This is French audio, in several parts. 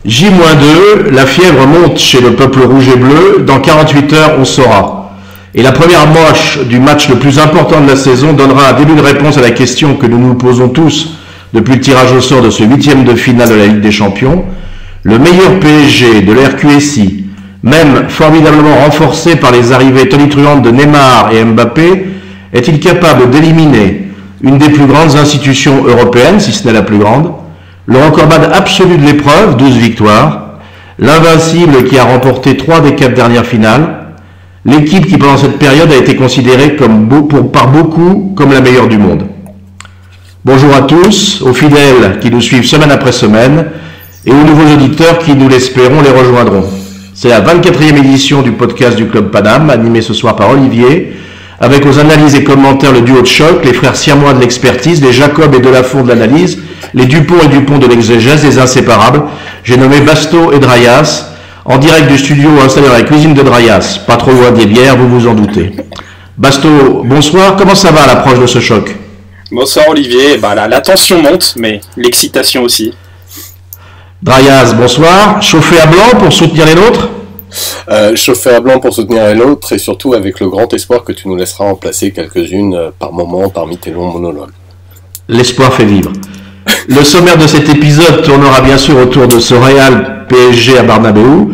J-2, la fièvre monte chez le peuple rouge et bleu. Dans 48 heures, on saura. Et la première manche du match le plus important de la saison donnera un début de réponse à la question que nous nous posons tous depuis le tirage au sort de ce 8e de finale de la Ligue des Champions. Le meilleur PSG de l'RQSI, même formidablement renforcé par les arrivées tonitruantes de Neymar et Mbappé, est-il capable d'éliminer une des plus grandes institutions européennes, si ce n'est la plus grande, le recordman absolu de l'épreuve, 12 victoires, l'invincible qui a remporté 3 des 4 dernières finales, l'équipe qui pendant cette période a été considérée par beaucoup comme la meilleure du monde. Bonjour à tous, aux fidèles qui nous suivent semaine après semaine et aux nouveaux auditeurs qui, nous l'espérons, les rejoindront. C'est la 24e édition du podcast du Club Paname, animé ce soir par Olivier, avec aux analyses et commentaires le duo de choc, les frères siamois de l'expertise, les Jacob et Delafont de l'analyse, les Dupont et Dupont de l'exégèse, les inséparables. J'ai nommé Basto et Draias, en direct du studio installé dans la cuisine de Draias, pas trop loin des bières, vous vous en doutez. Basto, bonsoir, comment ça va à l'approche de ce choc? Bonsoir Olivier, la tension monte, mais l'excitation aussi. Draias, bonsoir, chauffé à blanc pour soutenir les nôtres? Chauffé à blanc pour soutenir les nôtres, et surtout avec le grand espoir que tu nous laisseras en placer quelques-unes par moment parmi tes longs monologues. L'espoir fait vivre. Le sommaire de cet épisode tournera bien sûr autour de ce Real PSG à Bernabéu.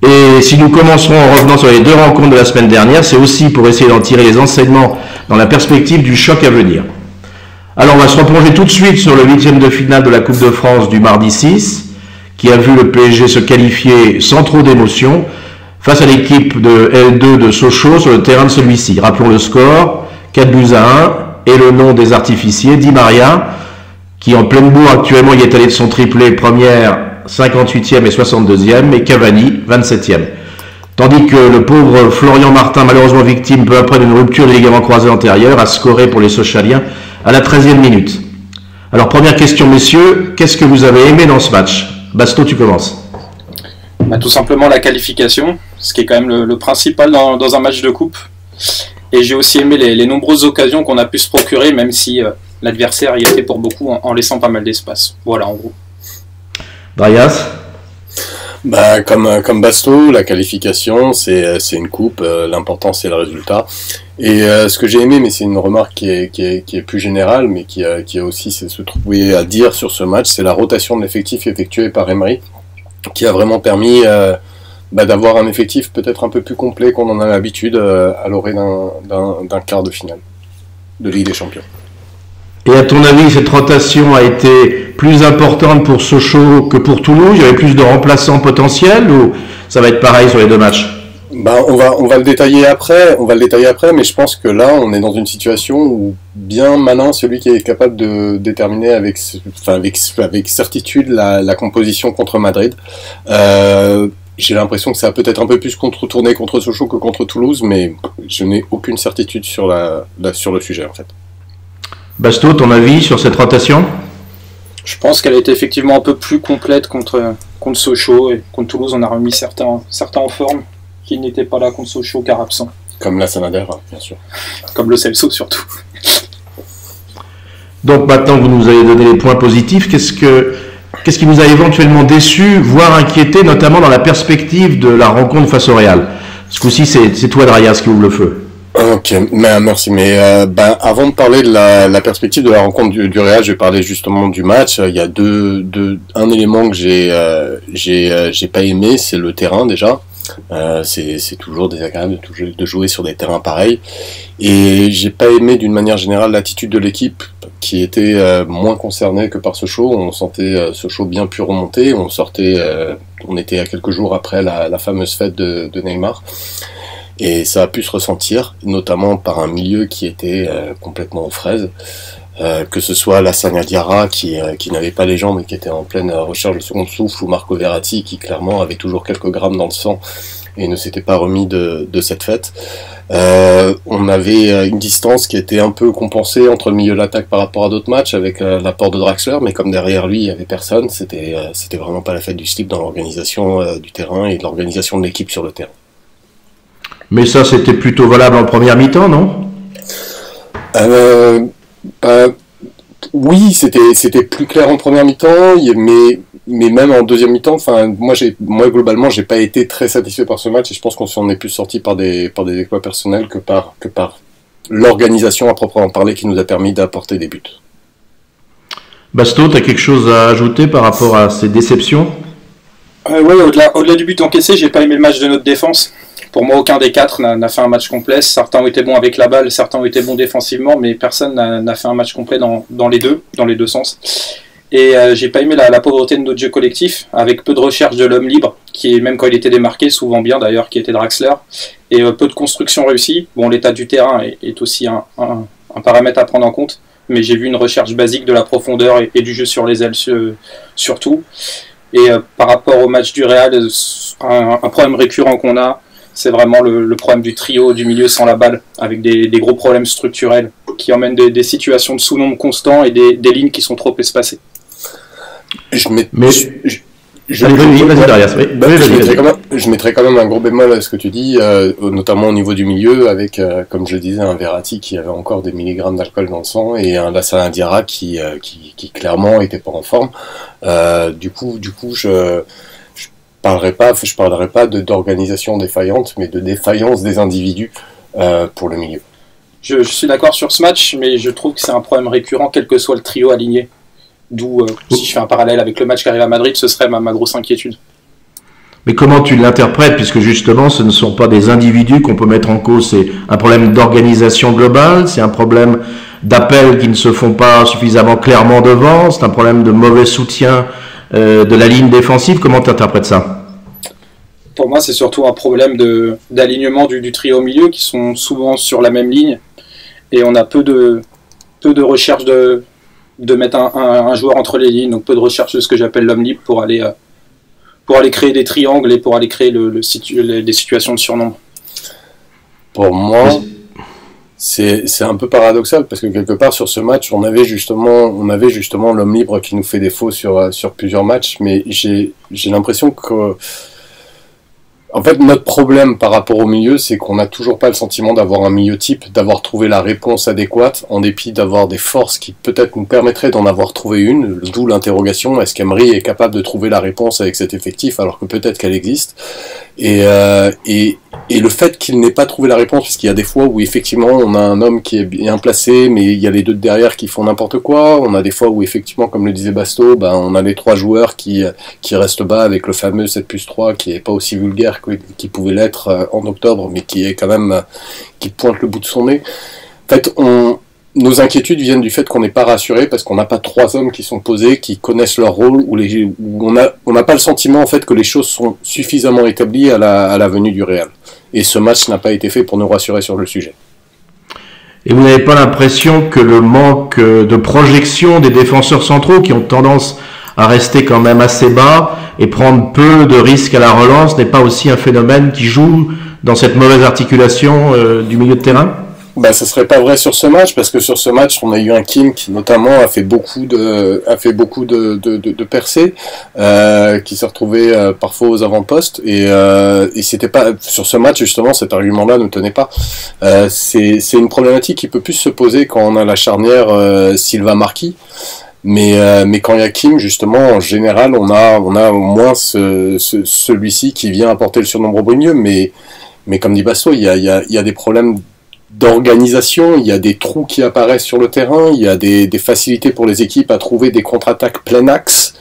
Et si nous commencerons en revenant sur les 2 rencontres de la semaine dernière, c'est aussi pour essayer d'en tirer les enseignements dans la perspective du choc à venir. Alors on va se replonger tout de suite sur le 8e de finale de la Coupe de France du mardi 6, qui a vu le PSG se qualifier sans trop d'émotion face à l'équipe de L2 de Sochaux sur le terrain de celui-ci. Rappelons le score, 4-1 et le nom des artificiers, Di Maria, qui en pleine bourre actuellement y est allé de son triplé première, 58e et 62e, et Cavani, 27e. Tandis que le pauvre Florian Martin, malheureusement victime peu après d'une rupture des ligaments croisés antérieurs, a scoré pour les Sochaliens à la 13e minute. Alors première question messieurs, qu'est-ce que vous avez aimé dans ce match? Basto, tu commences. Tout simplement la qualification, ce qui est quand même le principal dans un match de coupe. Et j'ai aussi aimé les nombreuses occasions qu'on a pu se procurer, même si l'adversaire y était pour beaucoup en laissant pas mal d'espace. Voilà en gros. Draias? Comme Basto, la qualification c'est une coupe, l'important c'est le résultat. Et ce que j'ai aimé, mais c'est une remarque qui est plus générale, mais qui a aussi se trouver à dire sur ce match, c'est la rotation de l'effectif effectuée par Emery, qui a vraiment permis d'avoir un effectif peut-être un peu plus complet qu'on en a l'habitude à l'orée d'un quart de finale de Ligue des Champions. Et à ton avis, cette rotation a été plus importante pour Sochaux que pour Toulouse? Il y avait plus de remplaçants potentiels ou ça va être pareil sur les 2 matchs? On va le détailler après, mais je pense que là, on est dans une situation où bien malin celui qui est capable de déterminer avec certitude la composition contre Madrid. J'ai l'impression que ça a peut-être un peu plus tourné contre Sochaux que contre Toulouse, mais je n'ai aucune certitude sur le sujet en fait. Basto, ton avis sur cette rotation? Je pense qu'elle a été effectivement un peu plus complète contre Sochaux, et contre Toulouse on a remis certains en forme qui n'étaient pas là contre Sochaux car absents. Comme la Sanader, bien sûr. Comme le Celso surtout. Donc maintenant que vous nous avez donné les points positifs, qu'est-ce qui vous a éventuellement déçu, voire inquiété, notamment dans la perspective de la rencontre face au Real? Ce coup-ci, c'est toi, Draias, qui ouvre le feu. Ok, merci. Mais avant de parler de la perspective de la rencontre du Real, je vais parler justement du match. Il y a un élément que j'ai pas aimé, c'est le terrain déjà. C'est toujours désagréable de jouer sur des terrains pareils. Et j'ai pas aimé d'une manière générale l'attitude de l'équipe qui était moins concernée que par Sochaux. On sentait Sochaux bien plus remonté. On était à quelques jours après la fameuse fête de Neymar. Et ça a pu se ressentir, notamment par un milieu qui était complètement aux fraises. Que ce soit Lassana Diarra qui n'avait pas les jambes et qui était en pleine recherche de second souffle, ou Marco Verratti qui clairement avait toujours quelques grammes dans le sang et ne s'était pas remis de cette fête. On avait une distance qui était un peu compensée entre le milieu de l'attaque par rapport à d'autres matchs avec l'apport de Draxler, mais comme derrière lui il n'y avait personne, c'était vraiment pas la fête du slip dans l'organisation du terrain et de l'organisation de l'équipe sur le terrain. Mais ça c'était plutôt valable en première mi-temps, non? Oui, c'était plus clair en première mi-temps, mais même en deuxième mi-temps, enfin, moi globalement, j'ai pas été très satisfait par ce match et je pense qu'on s'en est plus sorti par des exploits personnels que par l'organisation à proprement parler qui nous a permis d'apporter des buts. Basto, tu as quelque chose à ajouter par rapport à ces déceptions? Oui, au-delà du but encaissé, j'ai pas aimé le match de notre défense. Pour moi, aucun des quatre n'a fait un match complet. Certains ont été bons avec la balle, certains ont été bons défensivement, mais personne n'a fait un match complet dans les deux sens. Et j'ai pas aimé la pauvreté de notre jeu collectif, avec peu de recherche de l'homme libre, qui est, même quand il était démarqué, souvent bien d'ailleurs, qui était Draxler, et peu de construction réussie. Bon, l'état du terrain est aussi un paramètre à prendre en compte, mais j'ai vu une recherche basique de la profondeur et du jeu sur les ailes surtout. Et par rapport au match du Real, un problème récurrent qu'on a, c'est vraiment le problème du trio du milieu sans la balle, avec des gros problèmes structurels qui emmènent des situations de sous-nombre constant et des lignes qui sont trop espacées. Je mettrais quand même un gros bémol à ce que tu dis, notamment au niveau du milieu, avec, comme je le disais, un Verratti qui avait encore des milligrammes d'alcool dans le sang et un Lassana Diarra qui clairement était pas en forme. Du coup, je parlerai pas d'organisation défaillante, mais de défaillance des individus pour le milieu. Je suis d'accord sur ce match, mais je trouve que c'est un problème récurrent, quel que soit le trio aligné. D'où, si je fais un parallèle avec le match qui arrive à Madrid, ce serait ma grosse inquiétude. Mais comment tu l'interprètes, puisque justement ce ne sont pas des individus qu'on peut mettre en cause, c'est un problème d'organisation globale, c'est un problème d'appels qui ne se font pas suffisamment clairement devant, c'est un problème de mauvais soutien de la ligne défensive. Comment tu interprètes ça? Pour moi, c'est surtout un problème d'alignement du trio au milieu, qui sont souvent sur la même ligne, et on a peu de recherche de mettre un joueur entre les lignes, donc peu de recherche de ce que j'appelle l'homme libre pour aller créer des triangles et pour aller créer des situations de surnombre. Pour moi, c'est un peu paradoxal parce que quelque part sur ce match, on avait justement l'homme libre qui nous fait défaut sur plusieurs matchs, mais j'ai l'impression que en fait, notre problème par rapport au milieu, c'est qu'on n'a toujours pas le sentiment d'avoir un milieu type, d'avoir trouvé la réponse adéquate, en dépit d'avoir des forces qui peut-être nous permettraient d'en avoir trouvé une, d'où l'interrogation, est-ce qu'Emery est capable de trouver la réponse avec cet effectif, alors que peut-être qu'elle existe, et le fait qu'il n'ait pas trouvé la réponse, parce qu'il y a des fois où effectivement on a un homme qui est bien placé, mais il y a les deux de derrière qui font n'importe quoi, on a des fois où effectivement, comme le disait Basto, on a les trois joueurs qui restent bas avec le fameux 7+3 qui est pas aussi vulgaire qui pouvait l'être en octobre, mais qui est quand même, qui pointe le bout de son nez. En fait, nos inquiétudes viennent du fait qu'on n'est pas rassuré parce qu'on n'a pas trois hommes qui sont posés, qui connaissent leur rôle, où on n'a pas le sentiment en fait que les choses sont suffisamment établies à la venue du Real. Et ce match n'a pas été fait pour nous rassurer sur le sujet. Et vous n'avez pas l'impression que le manque de projection des défenseurs centraux qui ont tendance à rester quand même assez bas et prendre peu de risques à la relance n'est pas aussi un phénomène qui joue dans cette mauvaise articulation du milieu de terrain? Ça serait pas vrai sur ce match parce que sur ce match on a eu un Kim qui notamment a fait beaucoup de percées, qui s'est retrouvé parfois aux avant-postes et c'était pas sur ce match justement cet argument-là ne tenait pas. C'est une problématique qui peut plus se poser quand on a la charnière Silva Marquis. Mais quand il y a Kim, justement, en général, on a au moins celui-ci qui vient apporter le surnombre au milieu. Mais comme dit Basso, il y a des problèmes d'organisation, il y a des trous qui apparaissent sur le terrain, il y a des facilités pour les équipes à trouver des contre-attaques plein axe.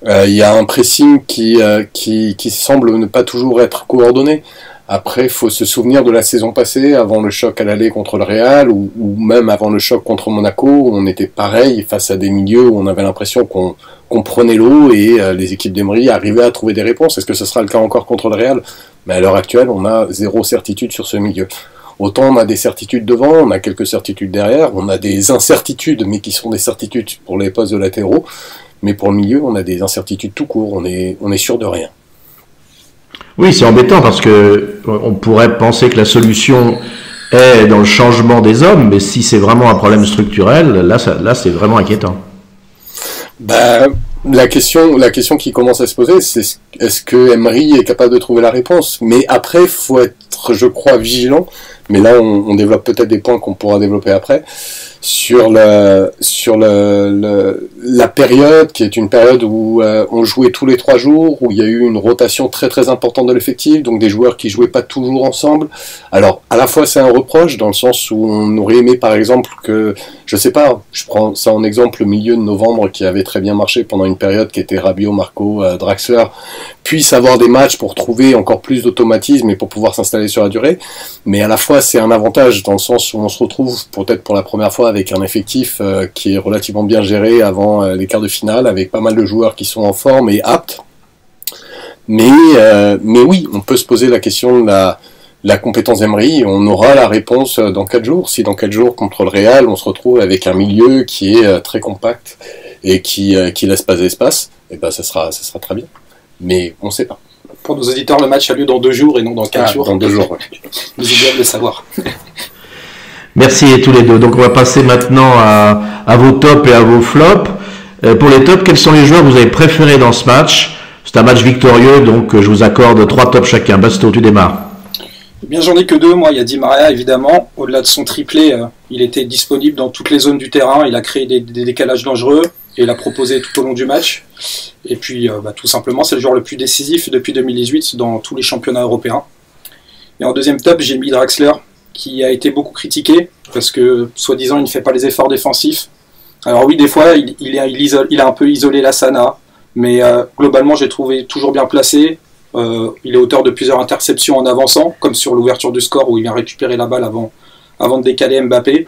Il y a un pressing qui semble ne pas toujours être coordonné. Après, il faut se souvenir de la saison passée, avant le choc à l'aller contre le Real, ou même avant le choc contre Monaco, où on était pareil face à des milieux où on avait l'impression qu'on prenait l'eau et les équipes d'Emery arrivaient à trouver des réponses. Est-ce que ce sera le cas encore contre le Real? Mais à l'heure actuelle, on a zéro certitude sur ce milieu. Autant on a des certitudes devant, on a quelques certitudes derrière, on a des incertitudes, mais qui sont des certitudes pour les postes de latéraux, mais pour le milieu, on a des incertitudes tout court, on est sûr de rien. Oui, c'est embêtant parce que on pourrait penser que la solution est dans le changement des hommes, mais si c'est vraiment un problème structurel, là c'est vraiment inquiétant. La question qui commence à se poser, c'est est-ce que Emery est capable de trouver la réponse? Mais après, faut être être, je crois, vigilant, mais là on développe peut-être des points qu'on pourra développer après, sur la période qui est une période où on jouait tous les 3 jours, où il y a eu une rotation très très importante de l'effectif, donc des joueurs qui jouaient pas toujours ensemble. Alors à la fois c'est un reproche dans le sens où on aurait aimé par exemple que, je sais pas, je prends ça en exemple, le milieu de novembre qui avait très bien marché pendant une période qui était Rabiot, Marco, Draxler, puisse avoir des matchs pour trouver encore plus d'automatisme et pour pouvoir s'installer sur la durée, mais à la fois c'est un avantage dans le sens où on se retrouve peut-être pour la première fois avec un effectif qui est relativement bien géré avant les quarts de finale, avec pas mal de joueurs qui sont en forme et aptes. Mais oui, on peut se poser la question de la compétence Emery. On aura la réponse dans 4 jours. Si dans 4 jours contre le Real, on se retrouve avec un milieu qui est très compact et qui laisse pas d'espace, et ben ça sera très bien. Mais on ne sait pas. Pour nos auditeurs, le match a lieu dans 2 jours et non dans 4 jours. Dans 2 jours, ouais. Nous doivent le savoir. Merci tous les deux. Donc on va passer maintenant à vos tops et à vos flops. Pour les tops, quels sont les joueurs que vous avez préférés dans ce match? C'est un match victorieux, donc je vous accorde 3 tops chacun. Basto, tu démarres. Eh bien, j'en ai que 2. Moi, il y a Di Maria, évidemment. Au-delà de son triplé, il était disponible dans toutes les zones du terrain. Il a créé des décalages dangereux et il a proposé tout au long du match. Et puis, tout simplement, c'est le joueur le plus décisif depuis 2018 dans tous les championnats européens. Et en deuxième top, j'ai mis Draxler, qui a été beaucoup critiqué parce que, soi-disant, il ne fait pas les efforts défensifs. Alors oui, des fois, il a un peu isolé la Sana, mais globalement, j'ai trouvé toujours bien placé. Il est auteur de plusieurs interceptions en avançant, comme sur l'ouverture du score où il vient récupérer la balle avant de décaler Mbappé.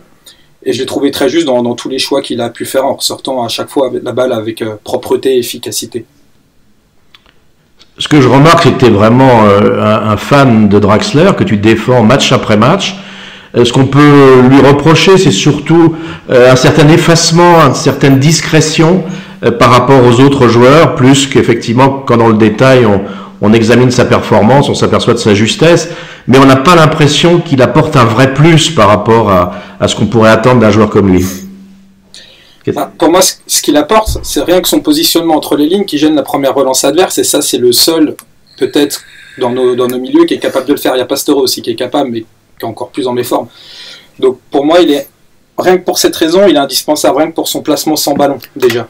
Et je l'ai trouvé très juste dans tous les choix qu'il a pu faire en ressortant à chaque fois la balle avec propreté et efficacité. Ce que je remarque, c'est que tu es vraiment un fan de Draxler, que tu défends match après match. Ce qu'on peut lui reprocher, c'est surtout un certain effacement, une certaine discrétion par rapport aux autres joueurs, plus qu'effectivement, quand dans le détail, on examine sa performance, on s'aperçoit de sa justesse, mais on n'a pas l'impression qu'il apporte un vrai plus par rapport à ce qu'on pourrait attendre d'un joueur comme lui. Pour moi, ce qu'il apporte, c'est rien que son positionnement entre les lignes qui gêne la première relance adverse, et ça, c'est le seul, peut-être, dans nos milieux, qui est capable de le faire. Il y a Pastore aussi qui est capable, mais qui est encore plus en méforme. Donc, pour moi, rien que pour cette raison, il est indispensable, rien que pour son placement sans ballon, déjà.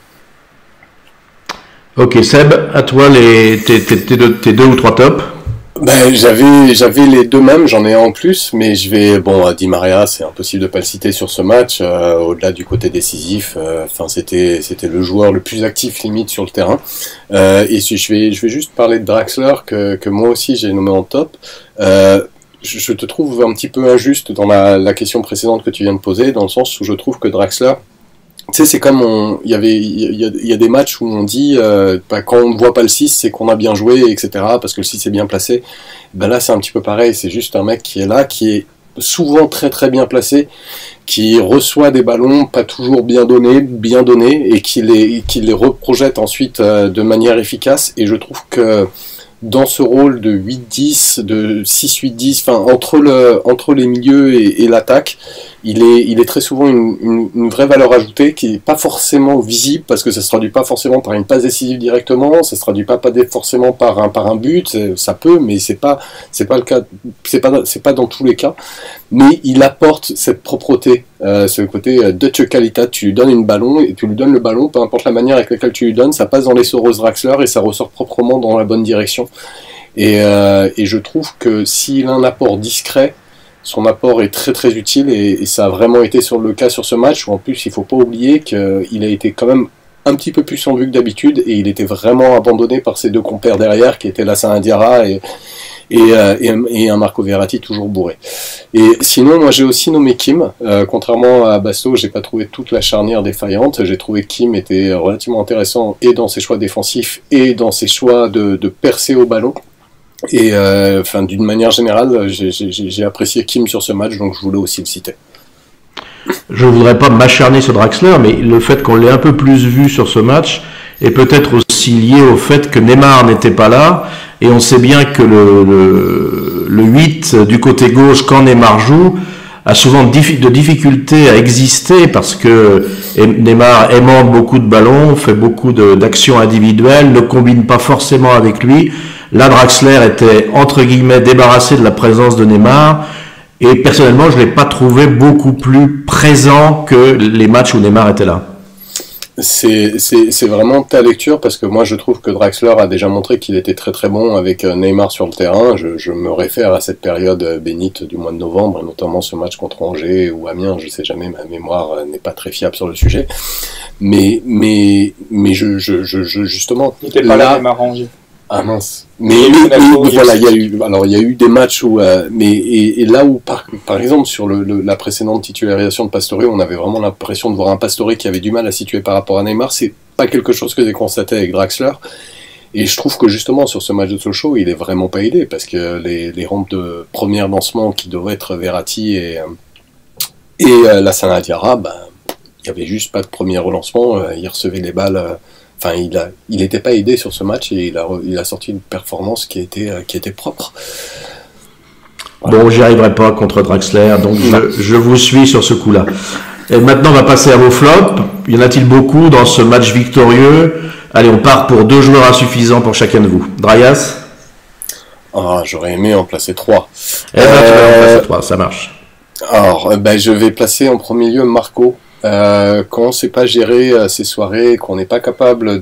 Ok, Seb, à toi tes 2 ou 3 tops. Ben, j'avais les 2 mêmes, j'en ai un en plus, mais Di Maria, c'est impossible de pas le citer sur ce match, au-delà du côté décisif, c'était le joueur le plus actif limite sur le terrain. Et si je vais juste parler de Draxler, que moi aussi j'ai nommé en top. Je te trouve un petit peu injuste dans la question précédente que tu viens de poser, dans le sens où je trouve que Draxler, tu sais, c'est comme il y a des matchs où on dit quand on ne voit pas le 6, c'est qu'on a bien joué, etc. Parce que le 6 est bien placé. Ben là, c'est un petit peu pareil. C'est juste un mec qui est là, qui est souvent très très bien placé, qui reçoit des ballons pas toujours bien donnés, et qui les reprojette ensuite de manière efficace. Et je trouve que dans ce rôle de 8-10, de 6-8-10, entre les milieux et l'attaque, il est très souvent une vraie valeur ajoutée qui n'est pas forcément visible, parce que ça se traduit pas forcément par une passe décisive directement, ça se traduit pas forcément par un but, ça peut, mais c'est pas le cas, c'est pas dans tous les cas, mais il apporte cette propreté, ce côté Dutch Qualitat. Tu lui donnes une ballon et tu lui donnes le ballon, peu importe la manière avec laquelle tu lui donnes, ça passe dans les Soros Draxler et ça ressort proprement dans la bonne direction. Et je trouve que s'il a un apport discret, son apport est très très utile, et ça a vraiment été le cas sur ce match, où en plus il faut pas oublier qu'il a été quand même un petit peu plus en vue que d'habitude, et il était vraiment abandonné par ses 2 compères derrière, qui étaient Lassana Diarra et un Marco Verratti toujours bourré. Et sinon, moi j'ai aussi nommé Kim, contrairement à Basto, j'ai pas trouvé toute la charnière défaillante, j'ai trouvé que Kim était relativement intéressant, et dans ses choix défensifs, et dans ses choix de percer au ballon. Et d'une manière générale, j'ai apprécié Kim sur ce match, donc je voulais aussi le citer. Je voudrais pas m'acharner sur Draxler, mais le fait qu'on l'ait un peu plus vu sur ce match est peut-être aussi lié au fait que Neymar n'était pas là, et on sait bien que le 8 du côté gauche, quand Neymar joue, a souvent de difficultés à exister parce que Neymar aimante beaucoup de ballons, fait beaucoup d'actions individuelles, ne combine pas forcément avec lui. Là, Draxler était entre guillemets débarrassé de la présence de Neymar et personnellement, je l'ai pas trouvé beaucoup plus présent que les matchs où Neymar était là. C'est vraiment ta lecture parce que moi je trouve que Draxler a déjà montré qu'il était très très bon avec Neymar sur le terrain. Je me réfère à cette période bénite du mois de novembre, et notamment ce match contre Angers ou Amiens, je sais jamais, ma mémoire n'est pas très fiable sur le sujet. Mais justement... Il n'était pas là, Neymar Angers. Ah mince. Mais voilà, il y a eu des matchs où, et là où par exemple sur la précédente titularisation de Pastore, on avait vraiment l'impression de voir un Pastore qui avait du mal à situer par rapport à Neymar. C'est pas quelque chose que j'ai constaté avec Draxler. Et je trouve que justement sur ce match de Sochaux, il est vraiment pas aidé parce que les rampes de premier lancement qui devraient être Verratti et Lassana Diarra, il y avait juste pas de premier relancement. Il recevait les balles. Enfin, il n'était pas aidé sur ce match et il a sorti une performance qui était propre. Voilà. Bon, j'y arriverai pas contre Draxler, donc je vous suis sur ce coup-là. Et maintenant, on va passer à vos flops. Y en a-t-il beaucoup dans ce match victorieux? Allez, on part pour 2 joueurs insuffisants pour chacun de vous. Drayas? J'aurais aimé en placer 3. Eh ben, tu vas en placer 3, ça marche. Alors, je vais placer en premier lieu Marco. Quand on sait pas gérer ces soirées, qu'on n'est pas capable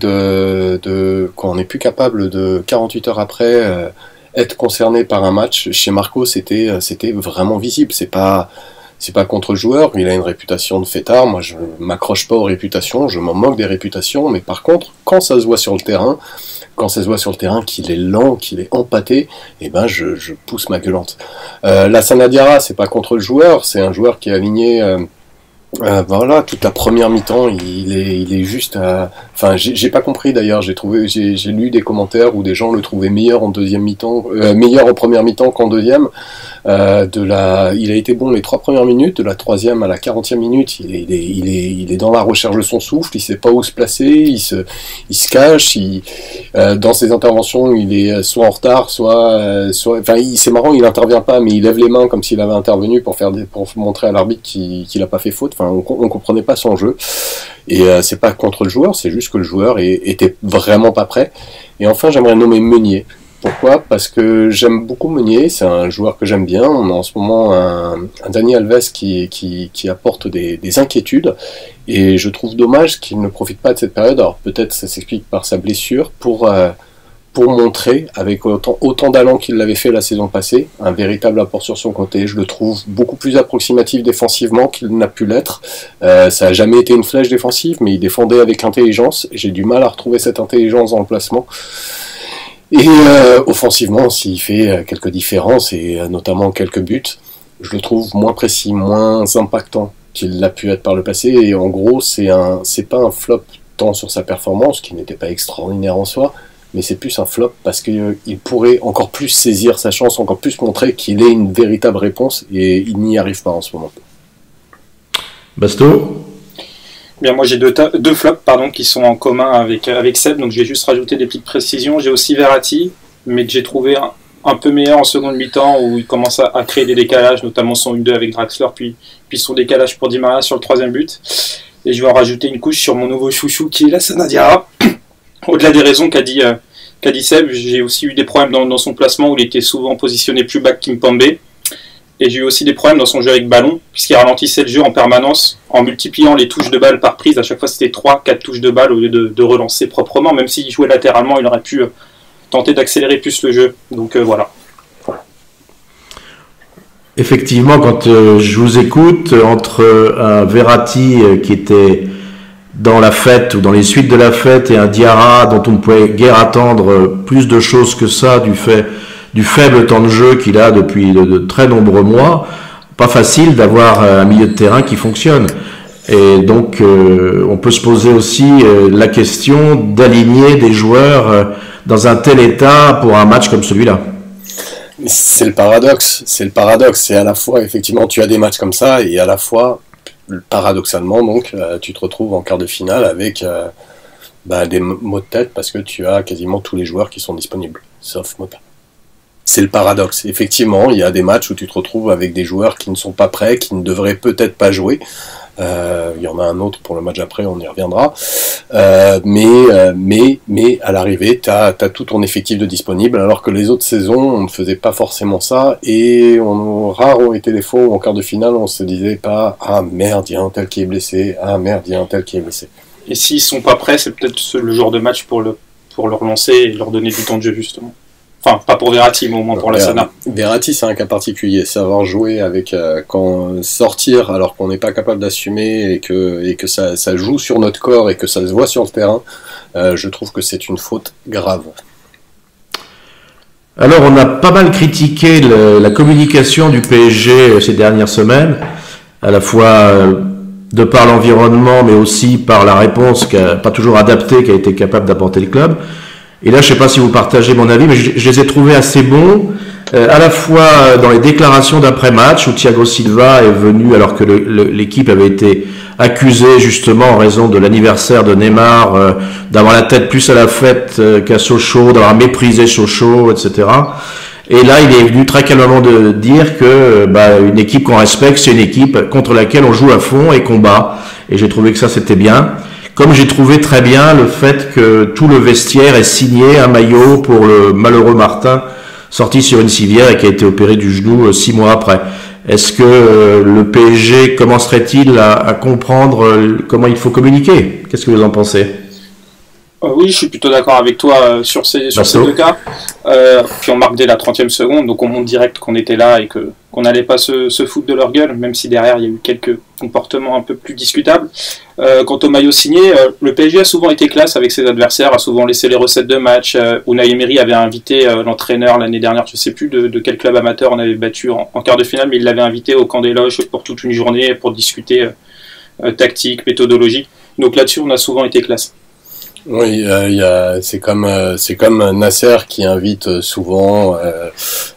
qu'on n'est plus capable de 48 heures après être concerné par un match, chez Marco c'était vraiment visible. C'est pas contre le joueur, il a une réputation de fêtard, moi je m'accroche pas aux réputations, je m'en moque des réputations, mais par contre quand ça se voit sur le terrain, qu'il est lent, qu'il est empâté, je pousse ma gueulante. Lassana Diarra, c'est pas contre le joueur, c'est un joueur qui est aligné voilà, toute la première mi-temps, il est juste. Enfin, j'ai pas compris d'ailleurs. J'ai lu des commentaires où des gens le trouvaient meilleur en deuxième mi-temps, meilleur en première mi-temps qu'en deuxième. Il a été bon les 3 premières minutes, de la 3e à la 40e minute, il est dans la recherche de son souffle, il sait pas où se placer, il se cache, dans ses interventions, il est soit en retard, soit c'est marrant, il intervient pas, mais il lève les mains comme s'il avait intervenu pour montrer à l'arbitre qu'il a pas fait faute. Enfin, on comprenait pas son jeu. Et c'est pas contre le joueur, c'est juste que le joueur était vraiment pas prêt. Et enfin, j'aimerais nommer Meunier. Pourquoi? Parce que j'aime beaucoup Meunier, c'est un joueur que j'aime bien. On a en ce moment un Dani Alves qui apporte des inquiétudes, et je trouve dommage qu'il ne profite pas de cette période. Alors peut-être ça s'explique par sa blessure, pour montrer, avec autant d'allant qu'il l'avait fait la saison passée, un véritable apport sur son côté. Je le trouve beaucoup plus approximatif défensivement qu'il n'a pu l'être. Ça n'a jamais été une flèche défensive, mais il défendait avec intelligence, et j'ai du mal à retrouver cette intelligence dans le placement. Et offensivement, s'il fait quelques différences, et notamment quelques buts, je le trouve moins précis, moins impactant qu'il l'a pu être par le passé. Et en gros, c'est pas un flop tant sur sa performance, qui n'était pas extraordinaire en soi, mais c'est plus un flop parce qu'il pourrait encore plus saisir sa chance, encore plus montrer qu'il est une véritable réponse, et il n'y arrive pas en ce moment. Basto? Bien, moi j'ai deux flops qui sont en commun avec Seb, donc je vais juste rajouter des petites précisions. J'ai aussi Verratti, mais que j'ai trouvé un peu meilleur en seconde mi-temps, où il commence à créer des décalages, notamment son 1-2 avec Draxler, puis son décalage pour Di Maria sur le 3e but. Et je vais en rajouter une couche sur mon nouveau chouchou qui est Lassana Diarra. Au-delà des raisons qu'a dit Seb, j'ai aussi eu des problèmes dans son placement, où il était souvent positionné plus bas que Kimpembe. Et j'ai eu aussi des problèmes dans son jeu avec ballon, puisqu'il ralentissait le jeu en permanence, en multipliant les touches de balle par prise. À chaque fois, c'était 3-4 touches de balle au lieu de relancer proprement. Même s'il jouait latéralement, il aurait pu tenter d'accélérer plus le jeu. Donc voilà. Effectivement, quand je vous écoute, entre un Verratti qui était dans la fête ou dans les suites de la fête, et un Diarra dont on ne pouvait guère attendre plus de choses que ça du faible temps de jeu qu'il a depuis de très nombreux mois, pas facile d'avoir un milieu de terrain qui fonctionne. Et donc on peut se poser aussi la question d'aligner des joueurs dans un tel état pour un match comme celui-là. C'est le paradoxe, c'est à la fois, effectivement, tu as des matchs comme ça, et à la fois, paradoxalement, donc, tu te retrouves en quart de finale avec des maux de tête, parce que tu as quasiment tous les joueurs qui sont disponibles, sauf Mota. c'est le paradoxe. Effectivement, il y a des matchs où tu te retrouves avec des joueurs qui ne sont pas prêts, qui ne devraient peut-être pas jouer. Il y en a un autre pour le match après, on y reviendra. Mais à l'arrivée, t'as tout ton effectif de disponible, alors que les autres saisons, on ne faisait pas forcément ça, et rares ont été les fois où en quart de finale, on se disait pas « Ah merde, il y a un tel qui est blessé, ah merde, il y a un tel qui est blessé ». Et s'ils sont pas prêts, c'est peut-être le genre de match pour leur lancer et leur donner du temps de jeu, justement. Enfin, pas pour Verratti, mais au moins pour la Sana. Verratti, c'est un cas particulier. Savoir jouer avec quand sortir alors qu'on n'est pas capable d'assumer et que ça joue sur notre corps et que ça se voit sur le terrain, je trouve que c'est une faute grave. Alors, on a pas mal critiqué la communication du PSG ces dernières semaines, à la fois de par l'environnement, mais aussi par la réponse pas toujours adaptée qu'a été capable d'apporter le club. Et là, je ne sais pas si vous partagez mon avis, mais je les ai trouvés assez bons, à la fois dans les déclarations d'après-match, où Thiago Silva est venu, alors que l'équipe avait été accusée justement en raison de l'anniversaire de Neymar, d'avoir la tête plus à la fête qu'à Sochaux, d'avoir méprisé Sochaux, etc. Et là, il est venu très calmement de dire que une équipe qu'on respecte, c'est une équipe contre laquelle on joue à fond et qu'on bat. Et j'ai trouvé que ça, c'était bien. Comme j'ai trouvé très bien le fait que tout le vestiaire ait signé un maillot pour le malheureux Martin, sorti sur une civière et qui a été opéré du genou 6 mois après. Est-ce que le PSG commencerait-il à comprendre comment il faut communiquer? Qu'est-ce que vous en pensez? Oui, je suis plutôt d'accord avec toi sur ces deux cas. Puis on marque dès la 30e seconde, donc on montre direct qu'on était là et qu'on n'allait pas se foutre de leur gueule, même si derrière il y a eu quelques comportements un peu plus discutables. Quant au maillot signé, le PSG a souvent été classe avec ses adversaires, a souvent laissé les recettes de match. Unai Emery avait invité l'entraîneur l'année dernière, je ne sais plus de quel club amateur on avait battu en quart de finale, mais il l'avait invité au camp des loges pour toute une journée pour discuter tactique, méthodologie. Donc là-dessus, on a souvent été classe. Oui, c'est comme Nasser qui invite souvent,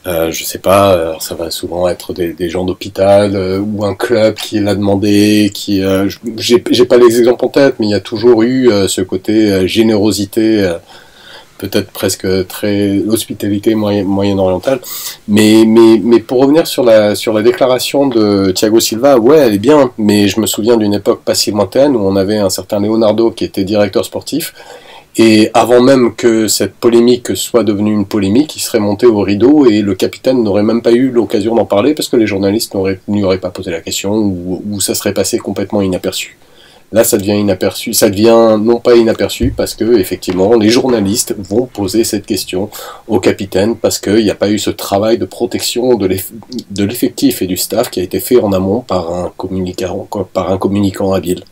je sais pas, alors ça va souvent être des gens d'hôpital ou un club qui l'a demandé, j'ai pas les exemples en tête, mais il y a toujours eu ce côté générosité, peut-être presque très hospitalité moyen-orientale, mais pour revenir sur la déclaration de Thiago Silva, ouais, elle est bien, mais je me souviens d'une époque pas si lointaine où on avait un certain Leonardo qui était directeur sportif, et avant même que cette polémique soit devenue une polémique, il serait monté au rideau et le capitaine n'aurait même pas eu l'occasion d'en parler parce que les journalistes n'y auraient pas posé la question ou ça serait passé complètement inaperçu. Là, ça devient inaperçu. Ça devient non pas inaperçu parce que effectivement, les journalistes vont poser cette question au capitaine parce qu'il n'y a pas eu ce travail de protection de l'effectif et du staff qui a été fait en amont par un communicant habile.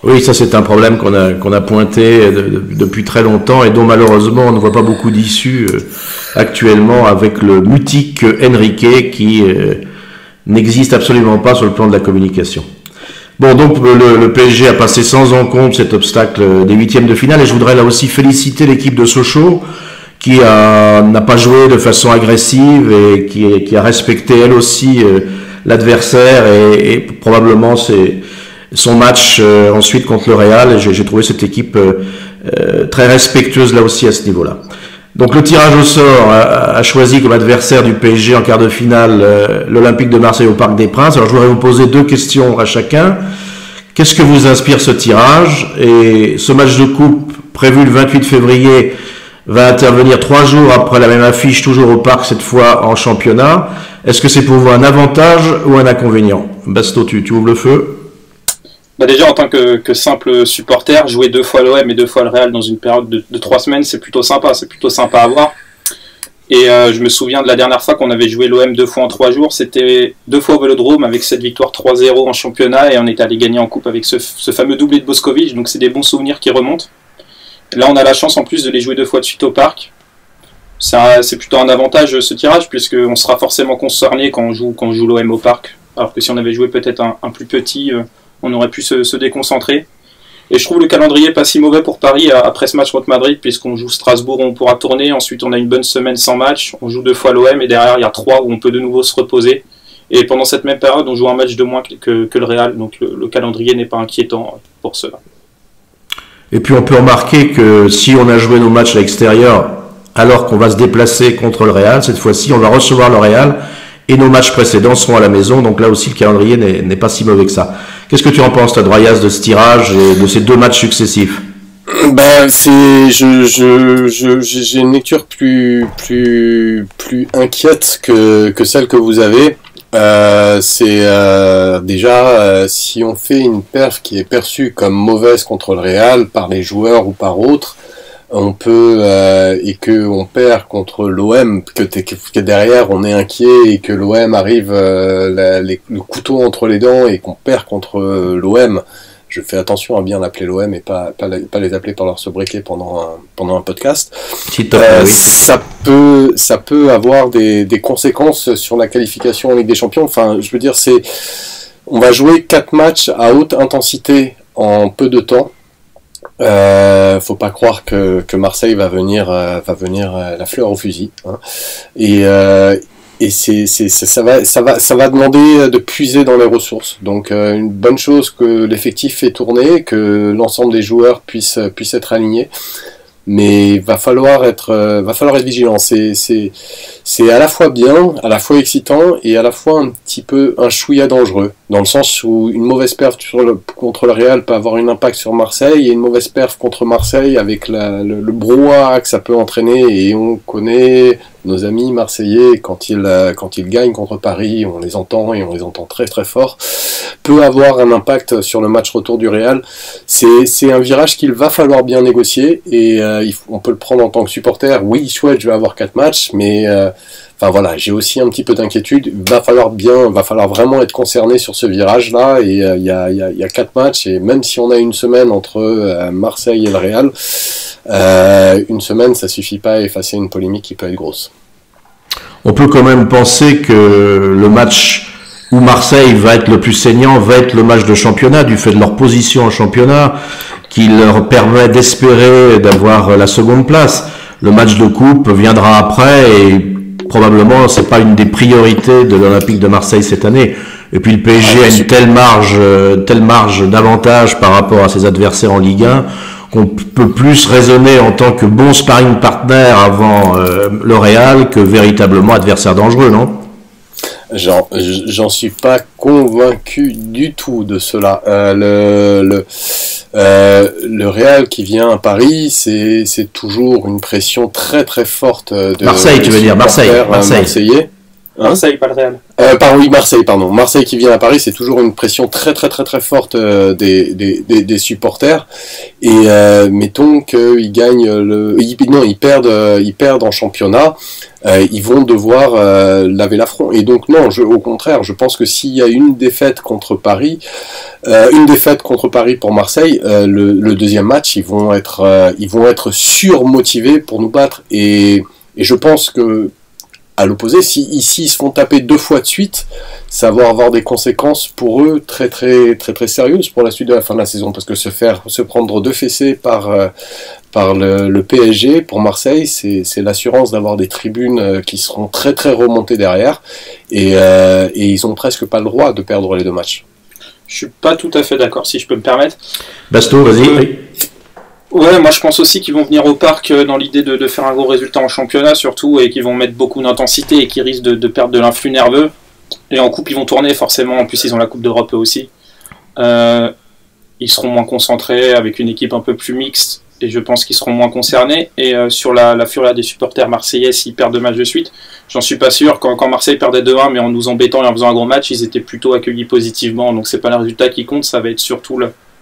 Oui, ça c'est un problème qu'on a pointé depuis très longtemps et dont malheureusement on ne voit pas beaucoup d'issue actuellement avec le mutique Enrique qui n'existe absolument pas sur le plan de la communication. Bon, donc le PSG a passé sans encombre cet obstacle des huitièmes de finale et je voudrais là aussi féliciter l'équipe de Sochaux qui n'a pas joué de façon agressive et qui a respecté elle aussi l'adversaire et probablement son match ensuite contre le Real. Et j'ai trouvé cette équipe très respectueuse là aussi à ce niveau-là. Donc le tirage au sort a choisi comme adversaire du PSG en quart de finale l'Olympique de Marseille au Parc des Princes. Alors je voudrais vous poser 2 questions à chacun. Qu'est-ce que vous inspire ce tirage? Et ce match de coupe prévu le 28 février va intervenir 3 jours après la même affiche, toujours au Parc, cette fois en championnat. Est-ce que c'est pour vous un avantage ou un inconvénient? Basto, tu ouvres le feu. Déjà, en tant que simple supporter, jouer 2 fois l'OM et 2 fois le Real dans une période de 3 semaines, c'est plutôt sympa à voir. Et je me souviens de la dernière fois qu'on avait joué l'OM 2 fois en 3 jours, c'était 2 fois au Vélodrome avec cette victoire 3-0 en championnat et on est allé gagner en coupe avec ce fameux doublé de Boskovic, donc c'est des bons souvenirs qui remontent. Là, on a la chance en plus de les jouer 2 fois de suite au Parc. C'est plutôt un avantage ce tirage puisqu'on sera forcément concerné quand on joue l'OM au Parc, alors que si on avait joué peut-être un plus petit... on aurait pu se déconcentrer. Et je trouve le calendrier pas si mauvais pour Paris après ce match contre Madrid, puisqu'on joue Strasbourg où on pourra tourner, ensuite on a une bonne semaine sans match, on joue 2 fois l'OM et derrière il y a 3 où on peut de nouveau se reposer. Et pendant cette même période, on joue un match de moins que le Real, donc le calendrier n'est pas inquiétant pour cela. Et puis on peut remarquer que si on a joué nos matchs à l'extérieur alors qu'on va se déplacer contre le Real. Cette fois-ci, on va recevoir le Real et nos matchs précédents seront à la maison. Donc là aussi, le calendrier n'est pas si mauvais que ça. Qu'est-ce que tu en penses, toi, de Royas, de ce tirage et de ces 2 matchs successifs? Ben, j'ai une lecture plus inquiète que celle que vous avez. Déjà, si on fait une perf qui est perçue comme mauvaise contre le Real par les joueurs ou par autres, on peut et que on perd contre l'OM, que derrière on est inquiet et que l'OM arrive le couteau entre les dents et qu'on perd contre l'OM. Je fais attention à bien l'appeler l'OM et pas les appeler par leur sobriquet pendant un podcast. Oui. Ça peut avoir des conséquences sur la qualification en Ligue des Champions. Enfin, je veux dire, on va jouer 4 matchs à haute intensité en peu de temps. Faut pas croire que Marseille va venir la fleur au fusil, hein. Et ça va demander de puiser dans les ressources. Donc une bonne chose que l'effectif fait tourner, que l'ensemble des joueurs puissent être alignés. Mais va falloir être vigilant. C'est à la fois bien, à la fois excitant et à la fois un petit peu un chouïa dangereux, dans le sens où une mauvaise perf contre le Real peut avoir un impact sur Marseille, et une mauvaise perf contre Marseille avec le brouhaha que ça peut entraîner. Et on connaît nos amis marseillais, quand ils gagnent contre Paris, on les entend et on les entend très très fort, peut avoir un impact sur le match retour du Real. C'est un virage qu'il va falloir bien négocier, et on peut le prendre en tant que supporter. Oui, chouette, je vais avoir 4 matchs, mais enfin voilà, j'ai aussi un petit peu d'inquiétude. Va falloir vraiment être concerné sur ce virage-là, et il y a 4 matchs, et même si on a une semaine entre Marseille et le Real, une semaine, ça suffit pas à effacer une polémique qui peut être grosse. On peut quand même penser que le match où Marseille va être le plus saignant va être le match de championnat, du fait de leur position en championnat, qui leur permet d'espérer d'avoir la seconde place. Le match de coupe viendra après, et probablement c'est pas une des priorités de l'Olympique de Marseille cette année. Et puis le PSG a une telle marge d'avantage par rapport à ses adversaires en Ligue 1 qu'on peut plus raisonner en tant que bon sparring partner avant le Real que véritablement adversaire dangereux, non? J'en suis pas convaincu du tout de cela. Le Real qui vient à Paris, c'est toujours une pression très très forte de Marseille, tu veux dire Marseillais. Marseille, pas le Real. Marseille, pardon. Marseille qui vient à Paris, c'est toujours une pression très très très très forte des supporters. Et mettons qu'ils gagnent ils perdent en championnat. Ils vont devoir laver l'affront. Et donc non, au contraire, je pense que s'il y a une défaite contre Paris pour Marseille, le deuxième match, ils vont être surmotivés pour nous battre. Et je pense que à l'opposé, si ici ils se font taper 2 fois de suite, ça va avoir des conséquences pour eux très très très très sérieuses pour la suite de la fin de la saison, parce que se prendre 2 fessées par le PSG pour Marseille, c'est l'assurance d'avoir des tribunes qui seront très très remontées derrière, et ils ont presque pas le droit de perdre les 2 matchs. Je suis pas tout à fait d'accord, si je peux me permettre. Basto, vas-y. Ouais, moi je pense aussi qu'ils vont venir au parc dans l'idée de faire un gros résultat en championnat surtout, et qu'ils vont mettre beaucoup d'intensité et qu'ils risquent de perdre de l'influx nerveux. Et en coupe ils vont tourner forcément, en plus ils ont la Coupe d'Europe eux aussi. Ils seront moins concentrés avec une équipe un peu plus mixte, et je pense qu'ils seront moins concernés. Et sur la fureur des supporters marseillais s'ils perdent 2 matchs de suite, j'en suis pas sûr. Quand Marseille perdait 2-1 mais en nous embêtant et en faisant un gros match, ils étaient plutôt accueillis positivement, donc c'est pas le résultat qui compte, ça va être surtout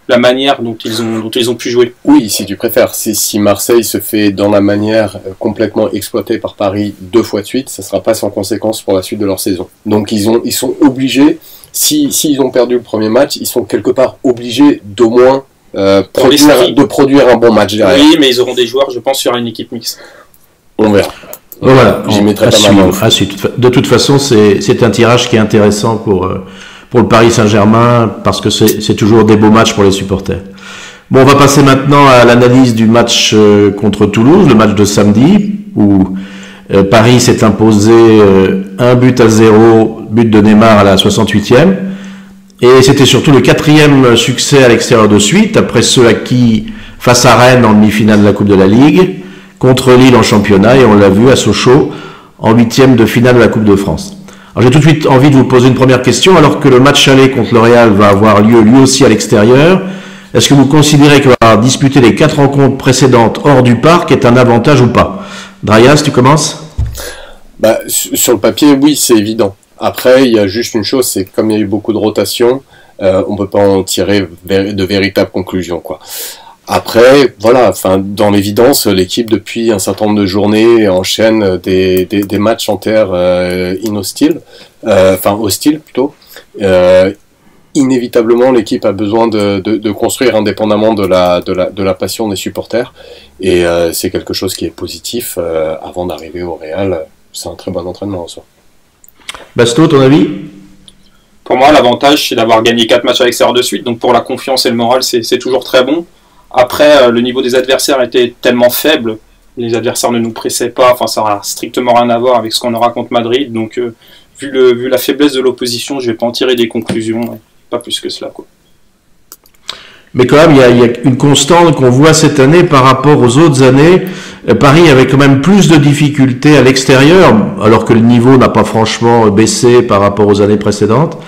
la manière dont ils ont pu jouer. Oui, si tu préfères, si Marseille se fait dans la manière complètement exploitée par Paris 2 fois de suite, ça ne sera pas sans conséquence pour la suite de leur saison. Donc ils sont obligés, s'ils ont perdu le premier match, ils sont quelque part obligés d'au moins produire un bon match derrière. Oui, mais ils auront des joueurs, je pense, sur une équipe mixte. On verra. Voilà, j'y mettrai pas ma main. De toute façon, c'est un tirage qui est intéressant pour le Paris Saint-Germain, parce que c'est toujours des beaux matchs pour les supporters. Bon, on va passer maintenant à l'analyse du match contre Toulouse, le match de samedi, où Paris s'est imposé 1-0, but de Neymar à la 68e. Et c'était surtout le 4e succès à l'extérieur de suite, après ceux acquis face à Rennes en demi-finale de la Coupe de la Ligue, contre Lille en championnat et on l'a vu à Sochaux en 8e de finale de la Coupe de France. Alors j'ai tout de suite envie de vous poser une première question, alors que le match aller contre le Real va avoir lieu lui aussi à l'extérieur. Est-ce que vous considérez que disputer les 4 rencontres précédentes hors du parc est un avantage ou pas? Drayas, tu commences? Sur le papier, oui, c'est évident. Après, il y a juste une chose, c'est que comme il y a eu beaucoup de rotation, on peut pas en tirer de véritables conclusions, quoi. Après, voilà, dans l'évidence, l'équipe depuis un certain nombre de journées enchaîne des matchs en terre hostile plutôt. Inévitablement, l'équipe a besoin de construire indépendamment de la passion des supporters, et c'est quelque chose qui est positif avant d'arriver au Real. C'est un très bon entraînement en soi. Basto, ton avis? Pour moi, l'avantage, c'est d'avoir gagné 4 matchs à l'extérieur de suite, donc pour la confiance et le moral, c'est toujours très bon. Après, le niveau des adversaires était tellement faible, les adversaires ne nous pressaient pas, ça n'a strictement rien à voir avec ce qu'on aura contre Madrid, donc vu la faiblesse de l'opposition, je vais pas en tirer des conclusions, pas plus que cela, quoi. Mais quand même, il y a une constante qu'on voit cette année par rapport aux autres années. Paris avait quand même plus de difficultés à l'extérieur, alors que le niveau n'a pas franchement baissé par rapport aux années précédentes.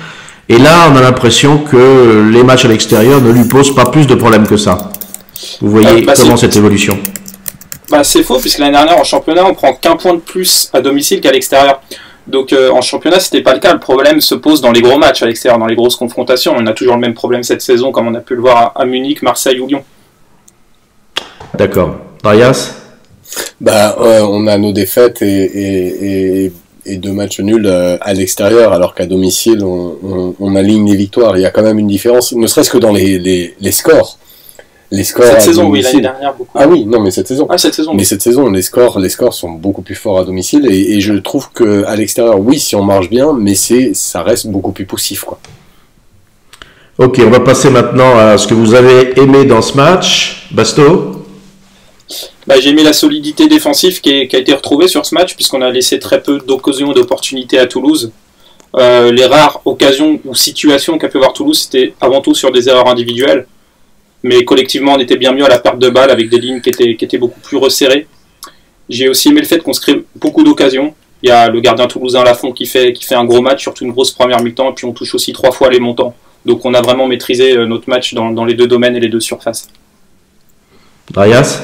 Et là, on a l'impression que les matchs à l'extérieur ne lui posent pas plus de problèmes que ça. Vous voyez comment cette évolution? C'est faux, puisque l'année dernière, en championnat, on prend qu'un point de plus à domicile qu'à l'extérieur. Donc en championnat, c'était pas le cas. Le problème se pose dans les gros matchs à l'extérieur, dans les grosses confrontations. On a toujours le même problème cette saison, comme on a pu le voir à Munich, Marseille ou Lyon. D'accord. Darius? On a nos défaites et 2 matchs nuls à l'extérieur, alors qu'à domicile, on aligne les victoires. Il y a quand même une différence, ne serait-ce que dans les scores. Les scores cette saison, oui, l'année dernière, beaucoup. Ah oui, non, mais cette saison. Ah, cette saison. Mais cette saison, les scores sont beaucoup plus forts à domicile, et je trouve que à l'extérieur, oui, si on marche bien, mais ça reste beaucoup plus poussif, quoi. Ok, on va passer maintenant à ce que vous avez aimé dans ce match. Basto? J'ai aimé la solidité défensive qui a été retrouvée sur ce match, puisqu'on a laissé très peu d'occasions et d'opportunités à Toulouse. Les rares occasions ou situations qu'a pu avoir Toulouse, c'était avant tout sur des erreurs individuelles. Mais collectivement, on était bien mieux à la perte de balle avec des lignes qui étaient beaucoup plus resserrées. J'ai aussi aimé le fait qu'on se crée beaucoup d'occasions. Il y a le gardien toulousain Lafont qui fait un gros match, surtout une grosse première mi-temps, et puis on touche aussi 3 fois les montants. Donc on a vraiment maîtrisé notre match dans les 2 domaines et les 2 surfaces. Darius?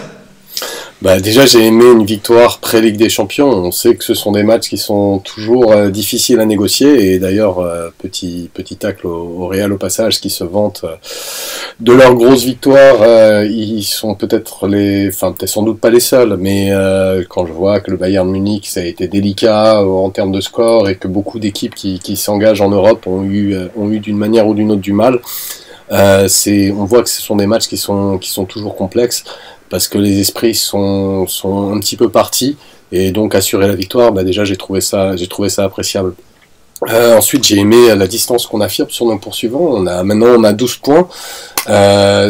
Déjà, j'ai aimé une victoire pré-Ligue des Champions. On sait que ce sont des matchs qui sont toujours difficiles à négocier. Et d'ailleurs, petit tacle au Real au passage, qui se vantent de leur grosse victoire. Ils sont peut-être sans doute pas les seuls, mais quand je vois que le Bayern Munich, ça a été délicat en termes de score, et que beaucoup d'équipes qui s'engagent en Europe ont eu d'une manière ou d'une autre du mal, on voit que ce sont des matchs qui sont toujours complexes, parce que les esprits sont un petit peu partis, et donc assurer la victoire, déjà j'ai trouvé ça appréciable. Ensuite, j'ai aimé la distance qu'on affirme sur nos poursuivants. Maintenant on a 12 points.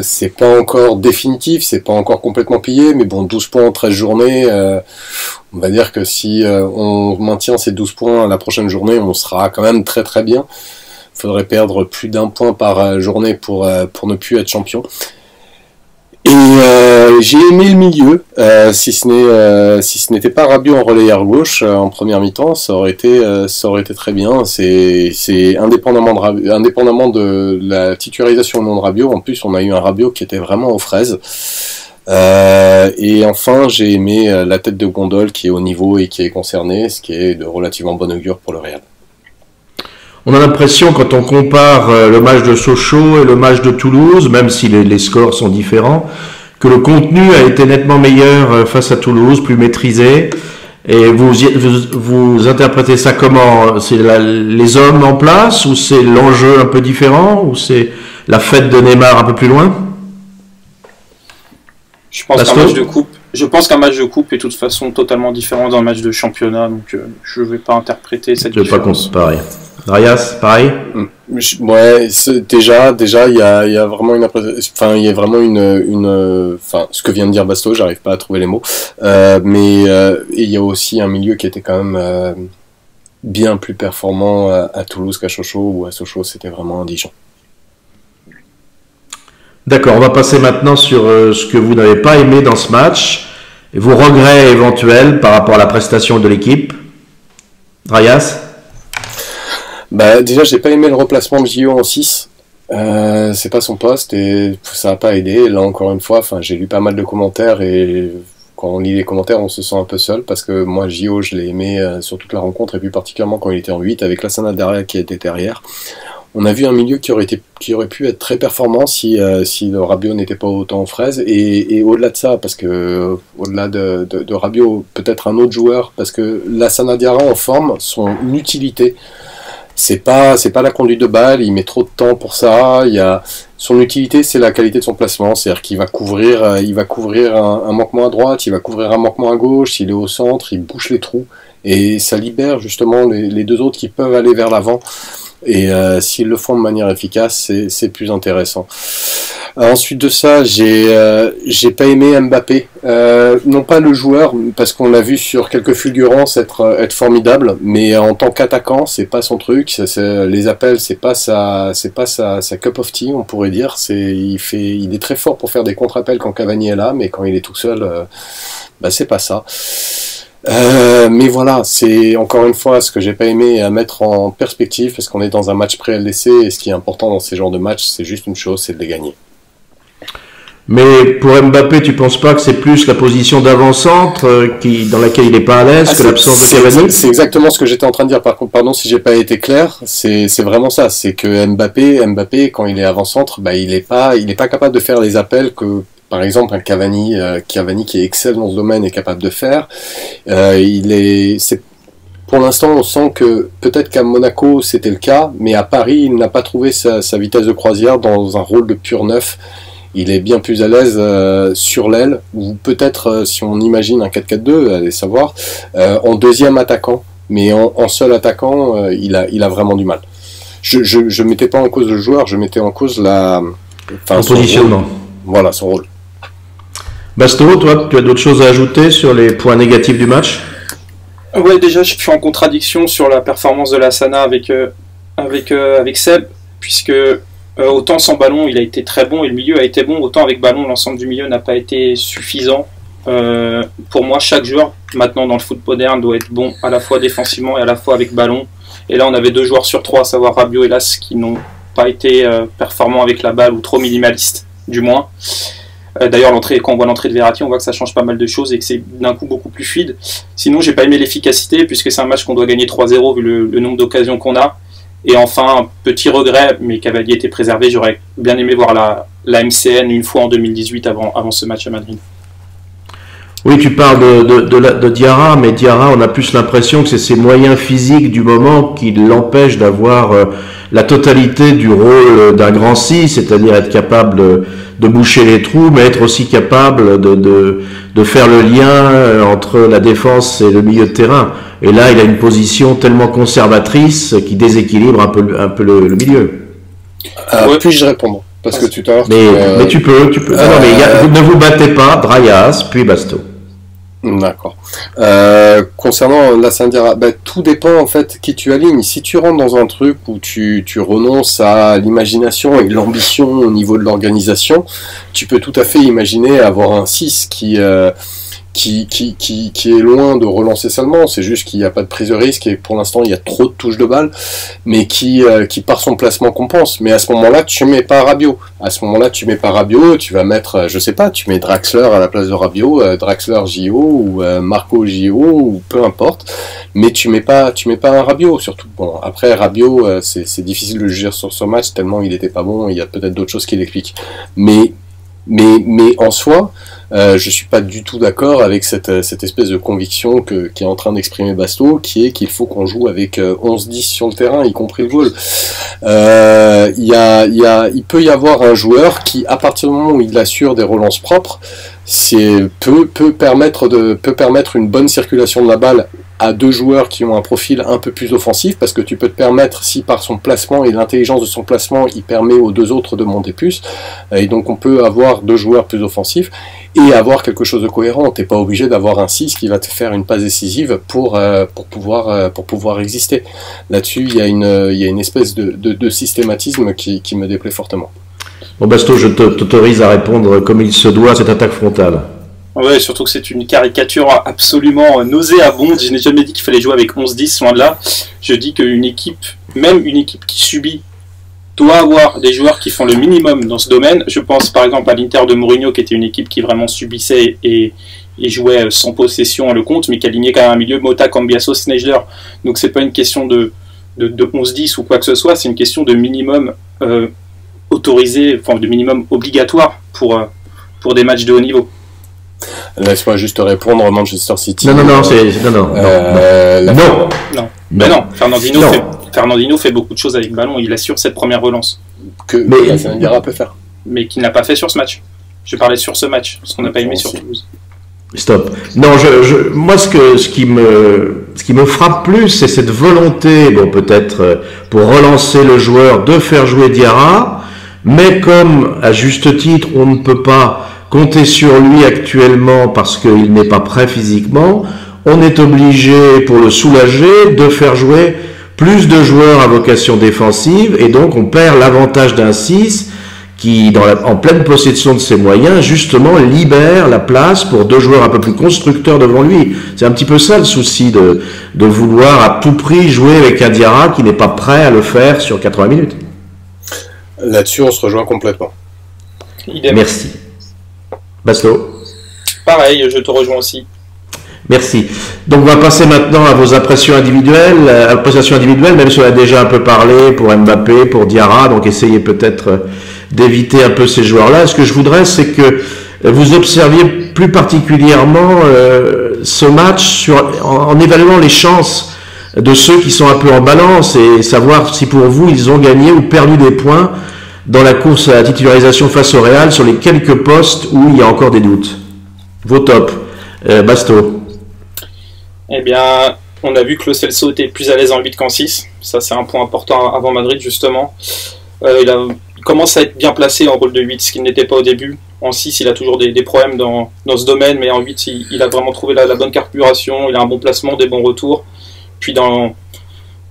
C'est pas encore définitif, c'est pas encore complètement plié, mais bon, 12 points en 13 journées, on va dire que si on maintient ces 12 points la prochaine journée, on sera quand même très très bien. Il faudrait perdre plus d'1 point par journée pour ne plus être champion. Et j'ai aimé le milieu, si ce n'était pas Rabiot en relayeur gauche en première mi-temps, ça aurait été très bien. C'est indépendamment de la titularisation ou non de Rabiot. En plus, on a eu un Rabiot qui était vraiment aux fraises. Et enfin, j'ai aimé la tête de gondole qui est au niveau et qui est concernée, ce qui est de relativement bon augure pour le Real. On a l'impression, quand on compare le match de Sochaux et le match de Toulouse, même si les scores sont différents, que le contenu a été nettement meilleur face à Toulouse, plus maîtrisé. Et vous interprétez ça comment? C'est les hommes en place, ou c'est l'enjeu un peu différent, ou c'est la fête de Neymar un peu plus loin? Je pense qu'un match de coupe est de toute façon totalement différent d'un match de championnat, donc je ne vais pas interpréter cette différence. Je ne vais pas comparer. Darius, pareil? Ouais, déjà, il y a vraiment ce que vient de dire Basto, j'arrive pas à trouver les mots, mais il y a aussi un milieu qui était quand même bien plus performant à Toulouse qu'à Sochaux, où à Sochaux c'était vraiment indigent. D'accord, on va passer maintenant sur ce que vous n'avez pas aimé dans ce match. Et vos regrets éventuels par rapport à la prestation de l'équipe, Drayas? Bah, déjà, j'ai pas aimé le replacement de Gio en 6. C'est pas son poste et ça n'a pas aidé. Là, encore une fois, j'ai lu pas mal de commentaires et quand on lit les commentaires, on se sent un peu seul parce que moi, Gio, je l'ai aimé sur toute la rencontre et plus particulièrement quand il était en 8 avec Lassana Daria qui était derrière. On a vu un milieu qui aurait pu être très performant si le Rabiot n'était pas autant en fraise et au-delà de ça, parce que au-delà de Rabiot, peut-être un autre joueur, parce que Lassana Diarra en forme, son utilité, c'est pas la conduite de balle, il met trop de temps pour ça. Son utilité, c'est la qualité de son placement, c'est-à-dire qu'il va couvrir un manquement à droite, il va couvrir un manquement à gauche, s'il est au centre, il bouche les trous et ça libère justement les deux autres qui peuvent aller vers l'avant. Et s'ils le font de manière efficace, c'est plus intéressant. Ensuite de ça, j'ai pas aimé Mbappé. Non pas le joueur, parce qu'on l'a vu sur quelques fulgurances être formidable, mais en tant qu'attaquant, c'est pas son truc. Les appels, c'est pas sa cup of tea, on pourrait dire. Il est très fort pour faire des contre-appels quand Cavani est là, mais quand il est tout seul, c'est pas ça. Mais voilà, c'est encore une fois ce que j'ai pas aimé à mettre en perspective parce qu'on est dans un match pré-LDC et ce qui est important dans ces genres de matchs, c'est juste une chose, c'est de les gagner. Mais pour Mbappé, tu penses pas que c'est plus la position d'avant-centre dans laquelle il n'est pas à l'aise que l'absence de Cavani? C'est exactement ce que j'étais en train de dire. Par contre, pardon si j'ai pas été clair, c'est vraiment ça. C'est que Mbappé, quand il est avant-centre, il est pas capable de faire les appels que par exemple un Cavani qui excelle dans ce domaine est capable de faire. Pour l'instant, on sent que peut-être qu'à Monaco c'était le cas, mais à Paris il n'a pas trouvé sa vitesse de croisière dans un rôle de pur neuf. Il est bien plus à l'aise sur l'aile, ou peut-être si on imagine un 4-4-2, allez savoir, en deuxième attaquant, mais en seul attaquant, il a vraiment du mal. Je mettais pas en cause le joueur, je mettais en cause son positionnement. Voilà, son rôle. Basto, toi, tu as d'autres choses à ajouter sur les points négatifs du match? Ouais, déjà, je suis en contradiction sur la performance de Lassana avec Seb, puisque autant sans ballon, il a été très bon et le milieu a été bon, autant avec ballon, l'ensemble du milieu n'a pas été suffisant. Pour moi, chaque joueur, maintenant dans le foot moderne, doit être bon à la fois défensivement et à la fois avec ballon. Et là, on avait 2 joueurs sur 3, à savoir Rabiot et Las, qui n'ont pas été performants avec la balle ou trop minimalistes, du moins. D'ailleurs, quand on voit l'entrée de Verratti, on voit que ça change pas mal de choses et que c'est d'un coup beaucoup plus fluide. Sinon, j'ai pas aimé l'efficacité puisque c'est un match qu'on doit gagner 3-0 vu le nombre d'occasions qu'on a. Et enfin, un petit regret, mais Cavani était préservé. J'aurais bien aimé voir la MCN une fois en 2018 avant ce match à Madrid. Oui, tu parles de Diarra, mais Diarra, on a plus l'impression que c'est ses moyens physiques du moment qui l'empêchent d'avoir la totalité du rôle d'un grand 6, c'est-à-dire être capable de boucher les trous, mais être aussi capable de faire le lien entre la défense et le milieu de terrain. Et là, il a une position tellement conservatrice qui déséquilibre un peu le milieu. Puis-je répondre? Parce que tout à l'heure... Mais tu peux. Non, mais ne vous battez pas, Drayas, puis Basto. D'accord. Concernant la Saint-Diarra, tout dépend en fait qui tu alignes. Si tu rentres dans un truc où tu renonces à l'imagination et l'ambition au niveau de l'organisation, tu peux tout à fait imaginer avoir un 6 qui est loin de relancer seulement, c'est juste qu'il n'y a pas de prise de risque et pour l'instant il y a trop de touches de balle, mais qui par son placement compense. Mais à ce moment-là, tu mets pas Rabiot. À ce moment-là, tu mets pas Rabiot, tu vas mettre, je sais pas, tu mets Draxler à la place de Rabiot, Draxler Gio ou Marco Gio ou peu importe, mais tu mets pas un Rabiot surtout. Bon, après Rabiot, c'est difficile de juger sur ce match tellement il était pas bon. Il y a peut-être d'autres choses qui l'expliquent, mais en soi, je suis pas du tout d'accord avec cette espèce de conviction qui est en train d'exprimer Basto, qui est qu'il faut qu'on joue avec 11-10 sur le terrain, y compris le goal. Il peut y avoir un joueur qui, à partir du moment où il assure des relances propres, peut permettre une bonne circulation de la balle à 2 joueurs qui ont un profil un peu plus offensif, parce que tu peux te permettre, si par son placement et l'intelligence de son placement, il permet aux 2 autres de monter plus, et donc on peut avoir 2 joueurs plus offensifs, et avoir quelque chose de cohérent. T'es pas obligé d'avoir un 6 qui va te faire une passe décisive pour pouvoir exister. Là-dessus, il y a une espèce de systématisme qui me déplaît fortement. Bon Basto, je t'autorise à répondre comme il se doit à cette attaque frontale. Ouais, surtout que c'est une caricature absolument nauséabonde. Je n'ai jamais dit qu'il fallait jouer avec 11-10, loin de là. Je dis qu'une équipe, même une équipe qui subit, doit avoir des joueurs qui font le minimum dans ce domaine. Je pense par exemple à l'Inter de Mourinho, qui était une équipe qui vraiment subissait et jouait sans possession à le compte, mais qui alignait quand même un milieu Mota, Cambiasso, Sneijder. Donc c'est pas une question de 11-10 ou quoi que ce soit, c'est une question de minimum autorisé, enfin de minimum obligatoire pour des matchs de haut niveau. Laisse-moi juste répondre, Manchester City. Non. Ben non, Fernandinho fait beaucoup de choses avec ballon, il assure cette première relance. Que Lassana Diarra peut faire. Mais qu'il n'a pas fait sur ce match. Je parlais sur ce match, ce qu'on n'a pas aimé sur Toulouse. Stop. Non, moi, ce qui me frappe plus, c'est cette volonté, bon, peut-être pour relancer le joueur, de faire jouer Diarra, mais comme, à juste titre, on ne peut pas compter sur lui actuellement parce qu'il n'est pas prêt physiquement, on est obligé, pour le soulager, de faire jouer plus de joueurs à vocation défensive, et donc on perd l'avantage d'un 6 qui, en pleine possession de ses moyens, justement libère la place pour deux joueurs un peu plus constructeurs devant lui. C'est un petit peu ça le souci de vouloir à tout prix jouer avec un Diarra qui n'est pas prêt à le faire sur 80 minutes. Là-dessus, on se rejoint complètement. Idem. Merci. Basto. Pareil, je te rejoins aussi. Merci. Donc on va passer maintenant à vos appréciations individuelles, même si on a déjà un peu parlé pour Mbappé, pour Diarra, donc essayez peut-être d'éviter un peu ces joueurs-là. Ce que je voudrais, c'est que vous observiez plus particulièrement ce match en évaluant les chances de ceux qui sont un peu en balance et savoir si pour vous ils ont gagné ou perdu des points dans la course à la titularisation face au Real sur les quelques postes où il y a encore des doutes. Vos tops. Basto. Eh bien, on a vu que Lo Celso était plus à l'aise en 8 qu'en 6. Ça, c'est un point important avant Madrid, justement. Il commence à être bien placé en rôle de 8, ce qu'il n'était pas au début. En 6, il a toujours des problèmes dans ce domaine, mais en 8, il a vraiment trouvé la bonne carburation, il a un bon placement, des bons retours. Puis dans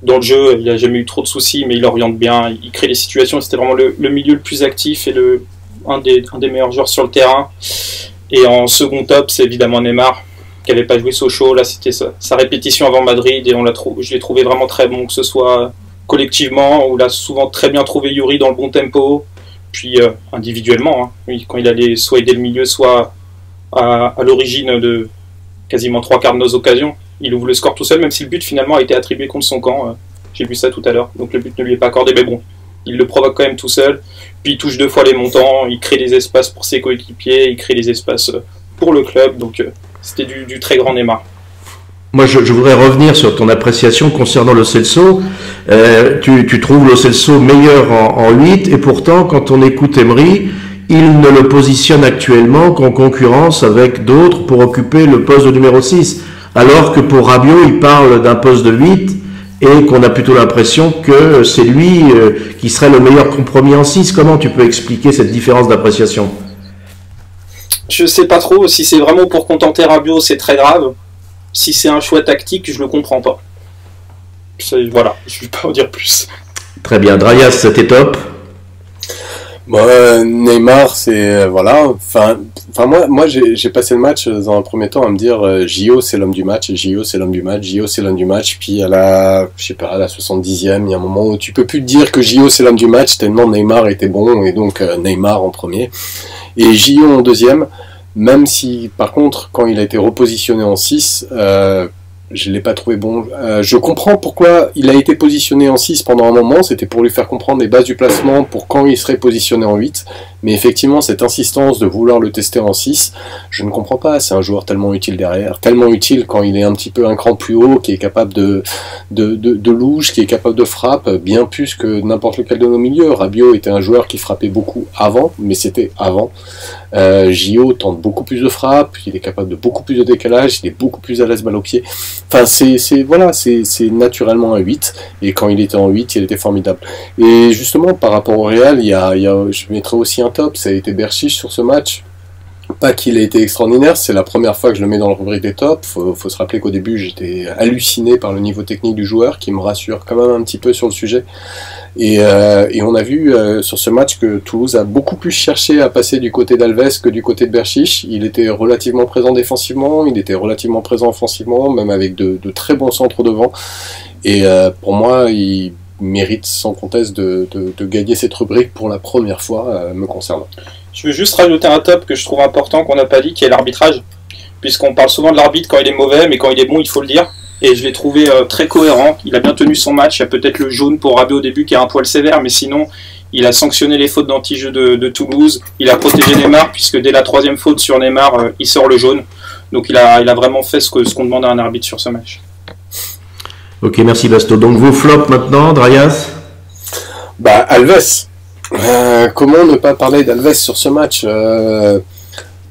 le jeu, il n'a jamais eu trop de soucis, mais il oriente bien, il crée les situations. C'était vraiment le milieu le plus actif et un des meilleurs joueurs sur le terrain. Et en second top, c'est évidemment Neymar, qui n'avait pas joué Sochaux. Là, c'était sa répétition avant Madrid, et je l'ai trouvé vraiment très bon, que ce soit collectivement, où il a souvent très bien trouvé Yuri dans le bon tempo, puis individuellement, hein, quand il allait soit aider le milieu, soit à l'origine de quasiment 3/4 de nos occasions. Il ouvre le score tout seul, même si le but finalement a été attribué contre son camp. J'ai vu ça tout à l'heure, donc le but ne lui est pas accordé, mais bon, il le provoque quand même tout seul. Puis il touche 2 fois les montants, il crée des espaces pour ses coéquipiers, il crée des espaces pour le club, donc c'était du très grand Neymar. Moi, je voudrais revenir sur ton appréciation concernant Lo Celso. Tu trouves Lo Celso meilleur en 8, et pourtant, quand on écoute Emery, il ne le positionne actuellement qu'en concurrence avec d'autres pour occuper le poste de numéro 6. Alors que pour Rabiot, il parle d'un poste de 8 et qu'on a plutôt l'impression que c'est lui qui serait le meilleur compromis en 6. Comment tu peux expliquer cette différence d'appréciation ? Je sais pas trop. Si c'est vraiment pour contenter Rabiot, c'est très grave. Si c'est un choix tactique, je le comprends pas. Voilà, je vais pas en dire plus. Très bien. Drayas, c'était top. Neymar, c'est voilà. Enfin moi j'ai passé le match dans un premier temps à me dire Gio c'est l'homme du match, Gio c'est l'homme du match, Gio c'est l'homme du match. Puis à la 70e, il y a un moment où tu peux plus te dire que Gio c'est l'homme du match tellement Neymar était bon, et donc Neymar en premier et Gio en deuxième. Même si par contre quand il a été repositionné en 6, je l'ai pas trouvé bon. Je comprends pourquoi il a été positionné en 6 pendant un moment, c'était pour lui faire comprendre les bases du placement pour quand il serait positionné en 8, mais effectivement cette insistance de vouloir le tester en 6, je ne comprends pas. C'est un joueur tellement utile derrière, tellement utile quand il est un petit peu un cran plus haut, qui est capable de louche, qui est capable de frappe, bien plus que n'importe lequel de nos milieux. Rabiot était un joueur qui frappait beaucoup avant, mais c'était avant. Gio tente beaucoup plus de frappes, il est capable de beaucoup plus de décalage, il est beaucoup plus à l'aise balle au pied. Enfin, c'est naturellement un 8, et quand il était en 8, il était formidable. Et justement, par rapport au Real, je mettrais aussi un top, ça a été Berchiche sur ce match, Pas qu'il ait été extraordinaire, c'est la première fois que je le mets dans la rubrique des tops. Faut se rappeler qu'au début j'étais halluciné par le niveau technique du joueur, qui me rassure quand même un petit peu sur le sujet. Et on a vu sur ce match que Toulouse a beaucoup plus cherché à passer du côté d'Alves que du côté de Berchiche. Il était relativement présent défensivement, il était relativement présent offensivement, même avec de très bons centres devant. Et pour moi, il mérite sans conteste de gagner cette rubrique pour la première fois, me concernant. Je veux juste rajouter un top que je trouve important qu'on n'a pas dit, qui est l'arbitrage. Puisqu'on parle souvent de l'arbitre quand il est mauvais, mais quand il est bon, il faut le dire. Et je l'ai trouvé très cohérent. Il a bien tenu son match. Il y a peut-être le jaune pour Rabiot au début qui est un poil sévère, mais sinon, il a sanctionné les fautes d'anti-jeu de Toulouse. Il a protégé Neymar, puisque dès la 3e faute sur Neymar, il sort le jaune. Donc il a vraiment fait ce qu'on demande à un arbitre sur ce match. Ok, merci Basto. Donc vos flops maintenant, Drayas? Alves. Comment ne pas parler d'Alves sur ce match,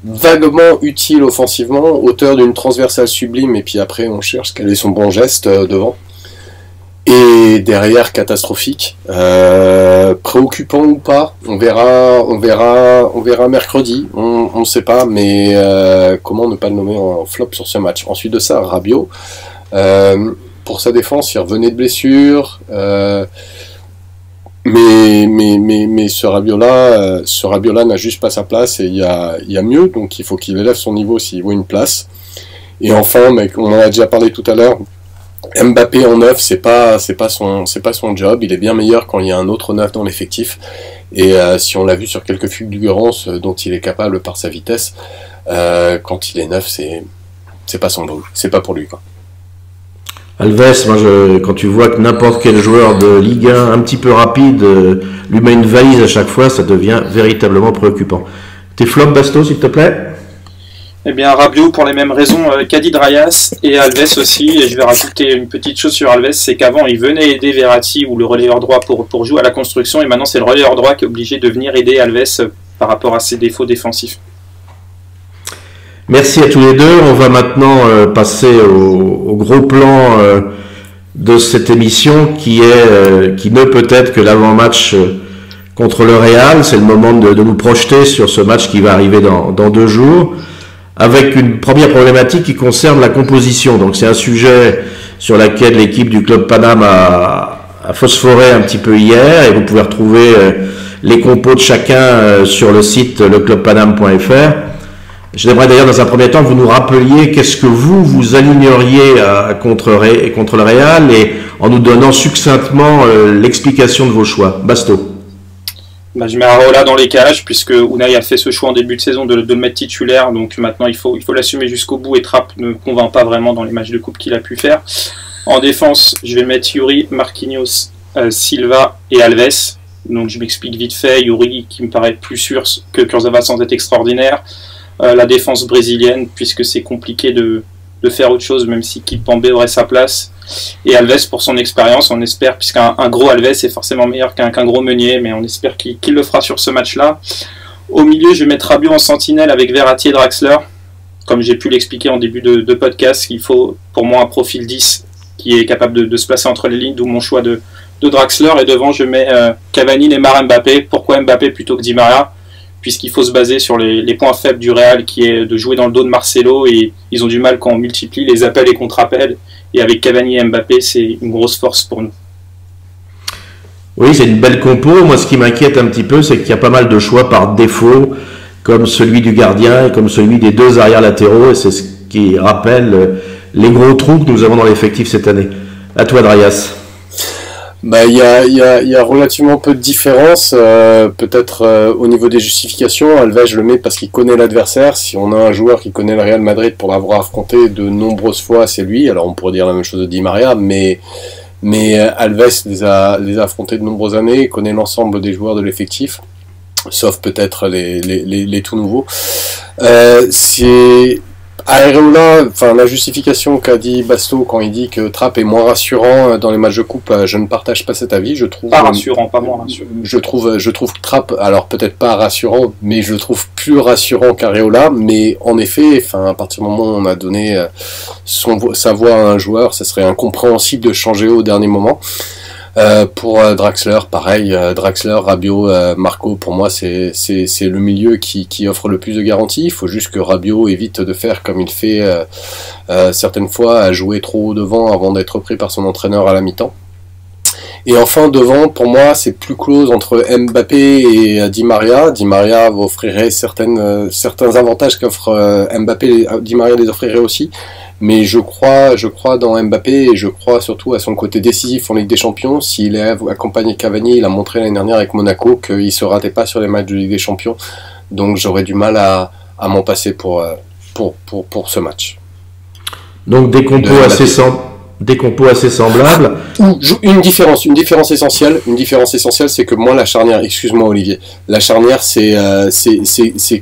vaguement utile offensivement, auteur d'une transversale sublime, et puis après on cherche quel est son bon geste devant. Et derrière, catastrophique. Préoccupant ou pas, on verra mercredi, on ne sait pas, mais comment ne pas le nommer en flop sur ce match. Ensuite de ça, Rabiot, pour sa défense, il revenait de blessure, mais ce Rabiot-là n'a juste pas sa place, et il y a mieux, donc il faut qu'il élève son niveau s'il veut une place. Et enfin, on en a déjà parlé tout à l'heure, Mbappé en neuf, c'est pas son job. Il est bien meilleur quand il y a un autre neuf dans l'effectif. Et si on l'a vu sur quelques fulgurances dont il est capable par sa vitesse, quand il est neuf, c'est pas son boulot, c'est pas pour lui, quoi. Alves, quand tu vois que n'importe quel joueur de Ligue 1 un petit peu rapide lui met une valise à chaque fois, ça devient véritablement préoccupant. Tes flops, Basto, s'il te plaît? Eh bien, Rabiot pour les mêmes raisons qu'a dit Drayas, et Alves aussi. Et je vais rajouter une petite chose sur Alves, c'est qu'avant il venait aider Verratti ou le relayeur droit pour jouer à la construction, et maintenant c'est le relayeur droit qui est obligé de venir aider Alves par rapport à ses défauts défensifs. Merci à tous les deux. On va maintenant passer au gros plan de cette émission qui ne peut être que l'avant-match contre le Real. C'est le moment de nous projeter sur ce match qui va arriver dans 2 jours, avec une première problématique qui concerne la composition. Donc c'est un sujet sur lequel l'équipe du Club Paname a phosphoré un petit peu hier, et vous pouvez retrouver les compos de chacun sur le site leclubpaname.fr. J'aimerais d'ailleurs dans un premier temps que vous nous rappeliez qu'est-ce que vous aligneriez contre le Real, et en nous donnant succinctement l'explication de vos choix. Basto. Je mets Areola dans les cages, puisque Unai a fait ce choix en début de saison de le mettre titulaire, donc maintenant il faut l'assumer jusqu'au bout, et Trapp ne convainc pas vraiment dans les matchs de coupe qu'il a pu faire. En défense, je vais mettre Yuri, Marquinhos, Silva et Alves. Donc je m'explique vite fait, Yuri qui me paraît plus sûr que Kurzawa sans être extraordinaire. La défense brésilienne, puisque c'est compliqué de faire autre chose, même si Kipembe aurait sa place. Et Alves pour son expérience, on espère, puisqu'un gros Alves est forcément meilleur qu'un gros Meunier, mais on espère qu'il le fera sur ce match-là. Au milieu, je vais mettre Rabiot en sentinelle avec Verratti et Draxler. Comme j'ai pu l'expliquer en début de podcast, il faut pour moi un profil 10 qui est capable de se placer entre les lignes, d'où mon choix de Draxler. Et devant, je mets Cavani, Neymar, Mbappé. Pourquoi Mbappé plutôt que Di Maria? Puisqu'il faut se baser sur les points faibles du Real, qui est de jouer dans le dos de Marcelo, et ils ont du mal quand on multiplie les appels et contre-appels, et avec Cavani et Mbappé, c'est une grosse force pour nous. Oui, c'est une belle compo. Moi, ce qui m'inquiète un petit peu, c'est qu'il y a pas mal de choix par défaut, comme celui du gardien et comme celui des 2 arrières latéraux, et c'est ce qui rappelle les gros trous que nous avons dans l'effectif cette année. À toi, Drayas. Il y a relativement peu de différence, peut-être au niveau des justifications. Alves, je le mets parce qu'il connaît l'adversaire. Si on a un joueur qui connaît le Real Madrid pour l'avoir affronté de nombreuses fois, c'est lui. Alors on pourrait dire la même chose de Di Maria, mais Alves les a affrontés de nombreuses années, il connaît l'ensemble des joueurs de l'effectif, sauf peut-être les tout nouveaux. C'est Areola, la justification qu'a dit Basto quand il dit que Trapp est moins rassurant dans les matchs de coupe, je ne partage pas cet avis. Je trouve pas rassurant, pas moins rassurant. Je trouve Trapp, alors peut-être pas rassurant, mais je le trouve plus rassurant qu'Areola. Mais en effet, à partir du moment où on a donné sa voix à un joueur, ça serait incompréhensible de changer au dernier moment. Pour Draxler, pareil, Draxler, Rabiot, Marco, pour moi c'est le milieu qui offre le plus de garanties. Il faut juste que Rabiot évite de faire comme il fait certaines fois, à jouer trop haut devant avant d'être pris par son entraîneur à la mi-temps. Et enfin devant, pour moi c'est plus close entre Mbappé et Di Maria. Di Maria offrirait certains avantages qu'offre Mbappé, Di Maria les offrirait aussi. Mais je crois dans Mbappé et je crois surtout à son côté décisif en Ligue des Champions. S'il est accompagné Cavani, il a montré l'année dernière avec Monaco qu'il se ratait pas sur les matchs de Ligue des Champions. Donc j'aurais du mal à m'en passer pour ce match. Donc des compos assez semblables. Une différence essentielle, c'est que moi la charnière, excuse-moi Olivier, la charnière c'est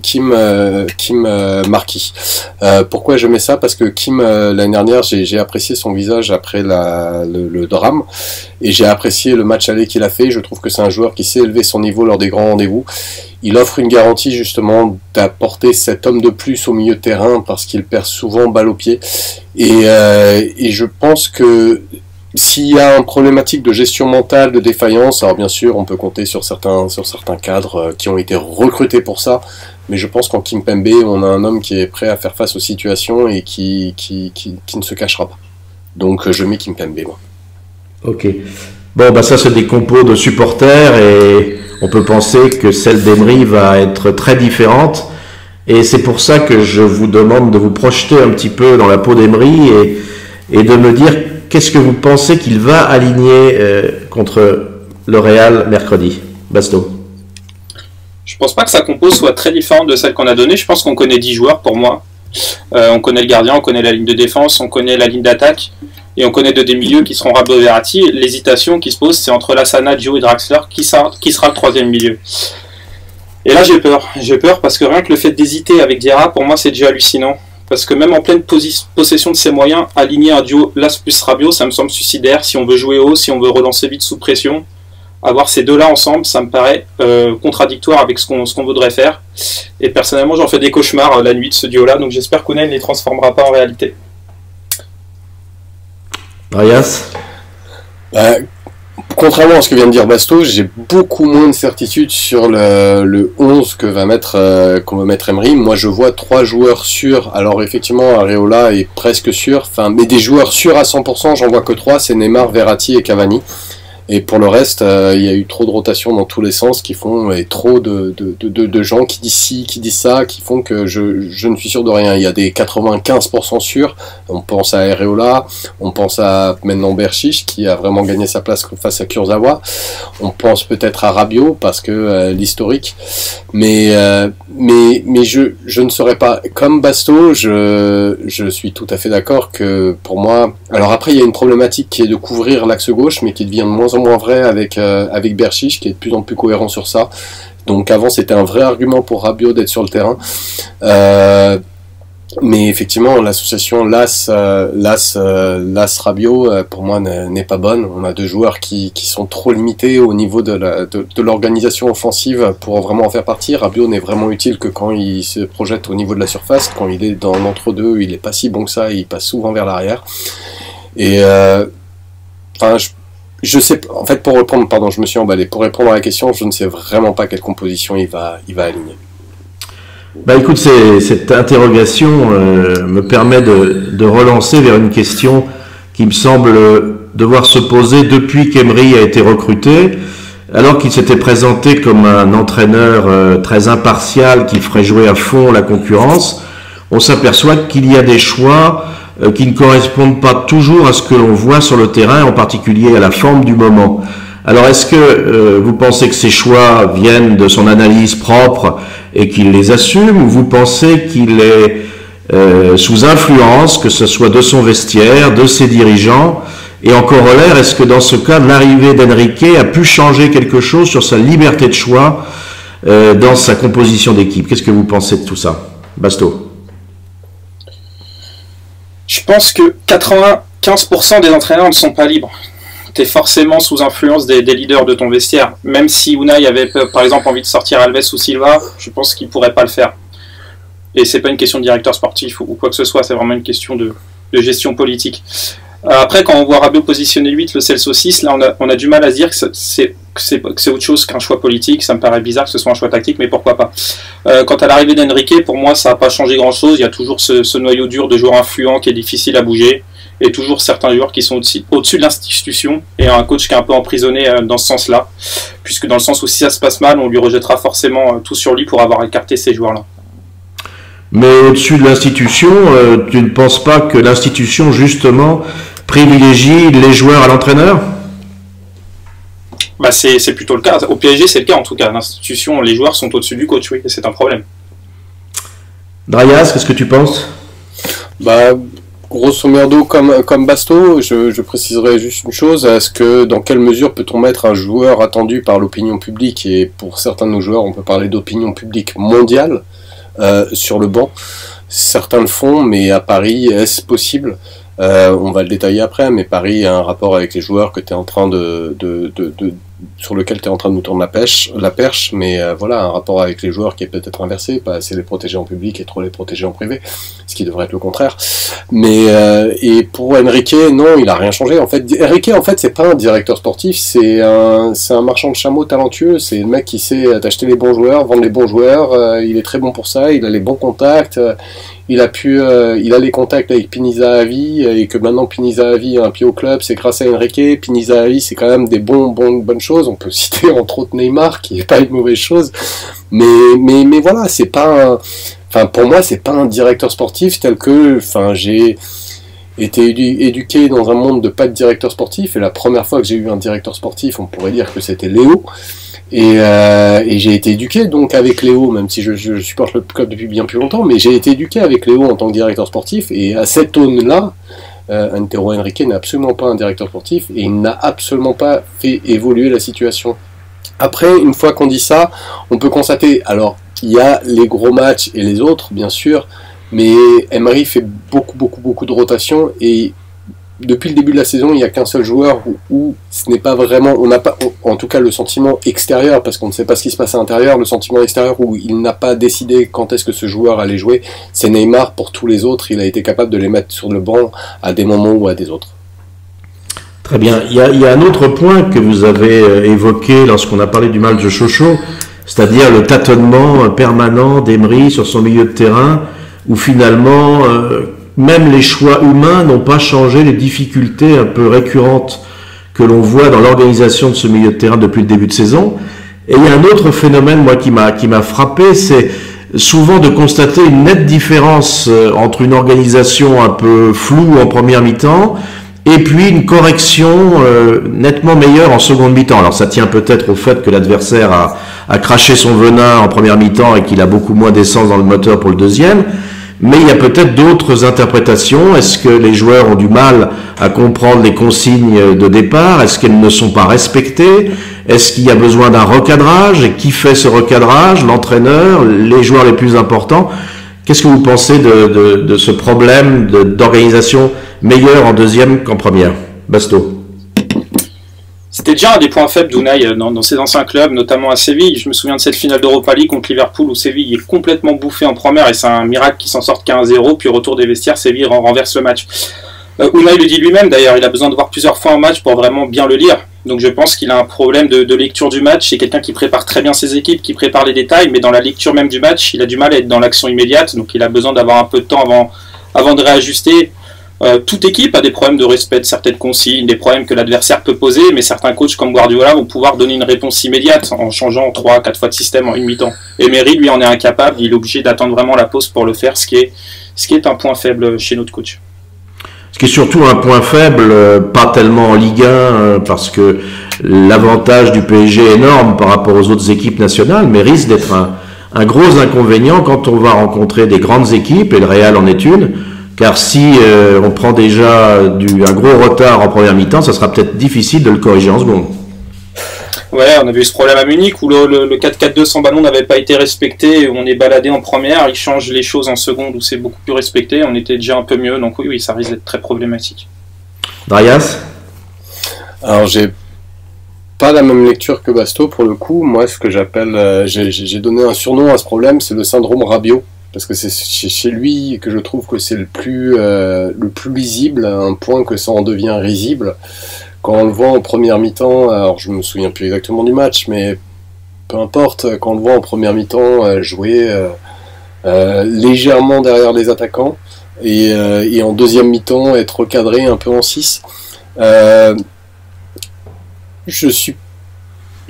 Kim Marquis. Pourquoi je mets ça? Parce que Kim l'année dernière j'ai apprécié son visage après le drame et j'ai apprécié le match aller qu'il a fait. Je trouve que c'est un joueur qui sait élever son niveau lors des grands rendez-vous. Il offre une garantie justement d'apporter cet homme de plus au milieu de terrain parce qu'il perd souvent balle au pied. Et je pense que s'il y a une problématique de gestion mentale, de défaillance, alors bien sûr on peut compter sur certains cadres qui ont été recrutés pour ça, mais je pense qu'en Kimpembe on a un homme qui est prêt à faire face aux situations et qui ne se cachera pas. Donc je mets Kimpembe moi. Ok. Bon bah ça c'est des compos de supporters et on peut penser que celle d'Emery va être très différente. Et c'est pour ça que je vous demande de vous projeter un petit peu dans la peau d'Emery et de me dire qu'est-ce que vous pensez qu'il va aligner contre le Real mercredi. Basto. Je pense pas que sa compo soit très différente de celle qu'on a donnée. Je pense qu'on connaît 10 joueurs pour moi. On connaît le gardien, on connaît la ligne de défense, on connaît la ligne d'attaque et on connaît des milieux qui seront Rabiot et Verratti. L'hésitation qui se pose, c'est entre Lassana, Gio et Draxler qui sera le troisième milieu. Et là j'ai peur parce que rien que le fait d'hésiter avec Diarra, pour moi c'est déjà hallucinant. Parce que même en pleine possession de ses moyens, aligner un duo Las plus Rabiot, ça me semble suicidaire. Si on veut jouer haut, si on veut relancer vite sous pression, avoir ces deux-là ensemble, ça me paraît contradictoire avec ce qu'on voudrait faire. Et personnellement, j'en fais des cauchemars la nuit de ce duo-là, donc j'espère qu'Unai ne les transformera pas en réalité. Arias. Contrairement à ce que vient de dire Basto, j'ai beaucoup moins de certitude sur le 11 qu'on va mettre Emery. Moi, je vois 3 joueurs sûrs. Alors, effectivement, Areola est presque sûr. Mais des joueurs sûrs à 100%, j'en vois que 3. C'est Neymar, Verratti et Cavani. Et pour le reste, il y a eu trop de rotation dans tous les sens qui font, et trop de gens qui disent ci, qui disent ça, qui font que je ne suis sûr de rien. Il y a des 95% sûrs. On pense à Areola, on pense à maintenant Berchiche qui a vraiment gagné sa place face à Kurzawa. On pense peut-être à Rabiot parce que l'historique. Mais je ne saurais pas. Comme Basto, je suis tout à fait d'accord que pour moi. Alors après, il y a une problématique qui est de couvrir l'axe gauche, mais qui devient de moins en moins vrai avec Berchiche, qui est de plus en plus cohérent sur ça. Donc avant, c'était un vrai argument pour Rabiot d'être sur le terrain. Mais effectivement, l'association Las-Rabiot, pour moi, n'est pas bonne. On a deux joueurs qui sont trop limités au niveau de l'organisation offensive pour vraiment en faire partie. Rabiot n'est vraiment utile que quand il se projette au niveau de la surface. Quand il est dans l'entre-deux, il n'est pas si bon que ça, il passe souvent vers l'arrière. Et je sais, en fait, pour répondre, pardon, je me suis emballé. Pour répondre à la question, je ne sais vraiment pas quelle composition il va aligner. Bah écoute, cette interrogation me permet de relancer vers une question qui me semble devoir se poser depuis qu'Emery a été recruté, alors qu'il s'était présenté comme un entraîneur très impartial qui ferait jouer à fond la concurrence. On s'aperçoit qu'il y a des choix qui ne correspondent pas toujours à ce que l'on voit sur le terrain, en particulier à la forme du moment. Alors est-ce que vous pensez que ces choix viennent de son analyse propre et qu'il les assume, ou vous pensez qu'il est sous influence, que ce soit de son vestiaire, de ses dirigeants? Et en corollaire, est-ce que dans ce cas, l'arrivée d'Enrique a pu changer quelque chose sur sa liberté de choix dans sa composition d'équipe? Qu'est-ce que vous pensez de tout ça? Basto. Je pense que 95% des entraîneurs ne sont pas libres. Tu es forcément sous influence des leaders de ton vestiaire. Même si Unai avait par exemple envie de sortir Alves ou Silva, je pense qu'il ne pourrait pas le faire. Et c'est pas une question de directeur sportif ou quoi que ce soit, c'est vraiment une question de gestion politique. Après, quand on voit Rabiot positionner 8, le Celso 6, là on a du mal à se dire que c'est autre chose qu'un choix politique. Ça me paraît bizarre que ce soit un choix tactique, mais pourquoi pas. Quant à l'arrivée d'Enrique, pour moi ça n'a pas changé grand chose. Il y a toujours ce noyau dur de joueurs influents qui est difficile à bouger, et toujours certains joueurs qui sont au-dessus de l'institution, et un coach qui est un peu emprisonné dans ce sens-là, puisque dans le sens où si ça se passe mal, on lui rejettera forcément tout sur lui pour avoir écarté ces joueurs-là. Mais au-dessus de l'institution, tu ne penses pas que l'institution, justement, privilégie les joueurs à l'entraîneur? Bah c'est plutôt le cas. Au PSG, c'est le cas en tout cas. L'institution, les joueurs sont au-dessus du coach, oui, et c'est un problème. Drayas, qu'est-ce que tu penses? Bah, grosso merdo, comme Basto, je préciserai juste une chose, dans quelle mesure peut-on mettre un joueur attendu par l'opinion publique, et pour certains de nos joueurs, on peut parler d'opinion publique mondiale, sur le banc. Certains le font, mais à Paris, est-ce possible? On va le détailler après, mais Paris a un rapport avec les joueurs que tu es en train sur lequel tu es en train de nous tourner la perche, mais voilà, un rapport avec les joueurs qui est peut-être inversé, pas assez les protéger en public et trop les protéger en privé, ce qui devrait être le contraire. Mais et pour Enrique, non, il a rien changé. En fait, Enrique, c'est pas un directeur sportif, c'est un marchand de chameaux talentueux. C'est le mec qui sait acheter les bons joueurs, vendre les bons joueurs. Il est très bon pour ça. Il a les bons contacts. Il a les contacts avec Pini Zahavi, et que maintenant Pini Zahavi a un pied au club, c'est grâce à Enrique. Pini Zahavi, c'est quand même des bonnes choses. On peut citer entre autres Neymar, qui n'est pas une mauvaise chose. Mais voilà, c'est pas pour moi, c'est pas un directeur sportif tel que, j'ai été éduqué dans un monde de pas de directeur sportif, et la première fois que j'ai eu un directeur sportif, on pourrait dire que c'était Léo. Et j'ai été éduqué donc avec Léo, même si je supporte le club depuis bien plus longtemps, mais j'ai été éduqué avec Léo en tant que directeur sportif, et à cette aune-là, Antero Henrique n'est absolument pas un directeur sportif, et il n'a absolument pas fait évoluer la situation. Après, une fois qu'on dit ça, on peut constater, alors, il y a les gros matchs et les autres, bien sûr, mais Emery fait beaucoup de rotation, et depuis le début de la saison, il n'y a qu'un seul joueur où ce n'est pas vraiment, on n'a pas, en tout cas le sentiment extérieur, parce qu'on ne sait pas ce qui se passe à l'intérieur, le sentiment extérieur où il n'a pas décidé quand est-ce que ce joueur allait jouer, c'est Neymar. Pour tous les autres, il a été capable de les mettre sur le banc à des moments ou à des autres. Très bien. Il y a un autre point que vous avez évoqué lorsqu'on a parlé du match de Sochaux, c'est-à-dire le tâtonnement permanent d'Emery sur son milieu de terrain, où finalement même les choix humains n'ont pas changé les difficultés un peu récurrentes que l'on voit dans l'organisation de ce milieu de terrain depuis le début de saison. Et il y a un autre phénomène, moi, qui m'a frappé, c'est souvent de constater une nette différence entre une organisation un peu floue en première mi-temps et puis une correction nettement meilleure en seconde mi-temps. Alors ça tient peut-être au fait que l'adversaire a craché son venin en première mi-temps et qu'il a beaucoup moins d'essence dans le moteur pour le deuxième. Mais il y a peut-être d'autres interprétations. Est-ce que les joueurs ont du mal à comprendre les consignes de départ? Est-ce qu'elles ne sont pas respectées? Est-ce qu'il y a besoin d'un recadrage? Et qui fait ce recadrage? L'entraîneur, les joueurs les plus importants? Qu'est-ce que vous pensez de ce problème d'organisation meilleure en deuxième qu'en première? Basto. C'était déjà un des points faibles d'Unai dans ses anciens clubs, notamment à Séville. Je me souviens de cette finale d'Europa League contre Liverpool où Séville est complètement bouffé en première, et c'est un miracle qu'ils s'en sortent qu'à 1-0, puis au retour des vestiaires, Séville renverse le match. Unai le dit lui-même d'ailleurs, il a besoin de voir plusieurs fois un match pour vraiment bien le lire. Donc je pense qu'il a un problème de lecture du match. C'est quelqu'un qui prépare très bien ses équipes, qui prépare les détails, mais dans la lecture même du match, il a du mal à être dans l'action immédiate, donc il a besoin d'avoir un peu de temps avant de réajuster. Toute équipe a des problèmes de respect de certaines consignes, des problèmes que l'adversaire peut poser, mais certains coachs comme Guardiola vont pouvoir donner une réponse immédiate en changeant 3-4 fois de système en une mi-temps. Emery, lui, en est incapable, il est obligé d'attendre vraiment la pause pour le faire, ce qui est un point faible chez notre coach. Ce qui est surtout un point faible, pas tellement en Ligue 1, parce que l'avantage du PSG est énorme par rapport aux autres équipes nationales, mais risque d'être un gros inconvénient quand on va rencontrer des grandes équipes, et le Real en est une. Car si on prend déjà un gros retard en première mi-temps, ça sera peut-être difficile de le corriger en seconde. Ouais, on a vu ce problème à Munich où le 4-4-2 sans ballon n'avait pas été respecté, où on est baladé en première, il change les choses en seconde où c'est beaucoup plus respecté, on était déjà un peu mieux, donc oui, ça risque d'être très problématique. Drayas? Alors j'ai pas la même lecture que Basto pour le coup. Moi, ce que j'appelle, j'ai donné un surnom à ce problème, c'est le syndrome Rabiot. parce que c'est chez lui que je trouve que c'est le plus lisible, à un point que ça en devient risible. Quand on le voit en première mi-temps, alors je me souviens plus exactement du match, mais peu importe, quand on le voit en première mi-temps jouer légèrement derrière les attaquants, et en deuxième mi-temps être recadré un peu en 6.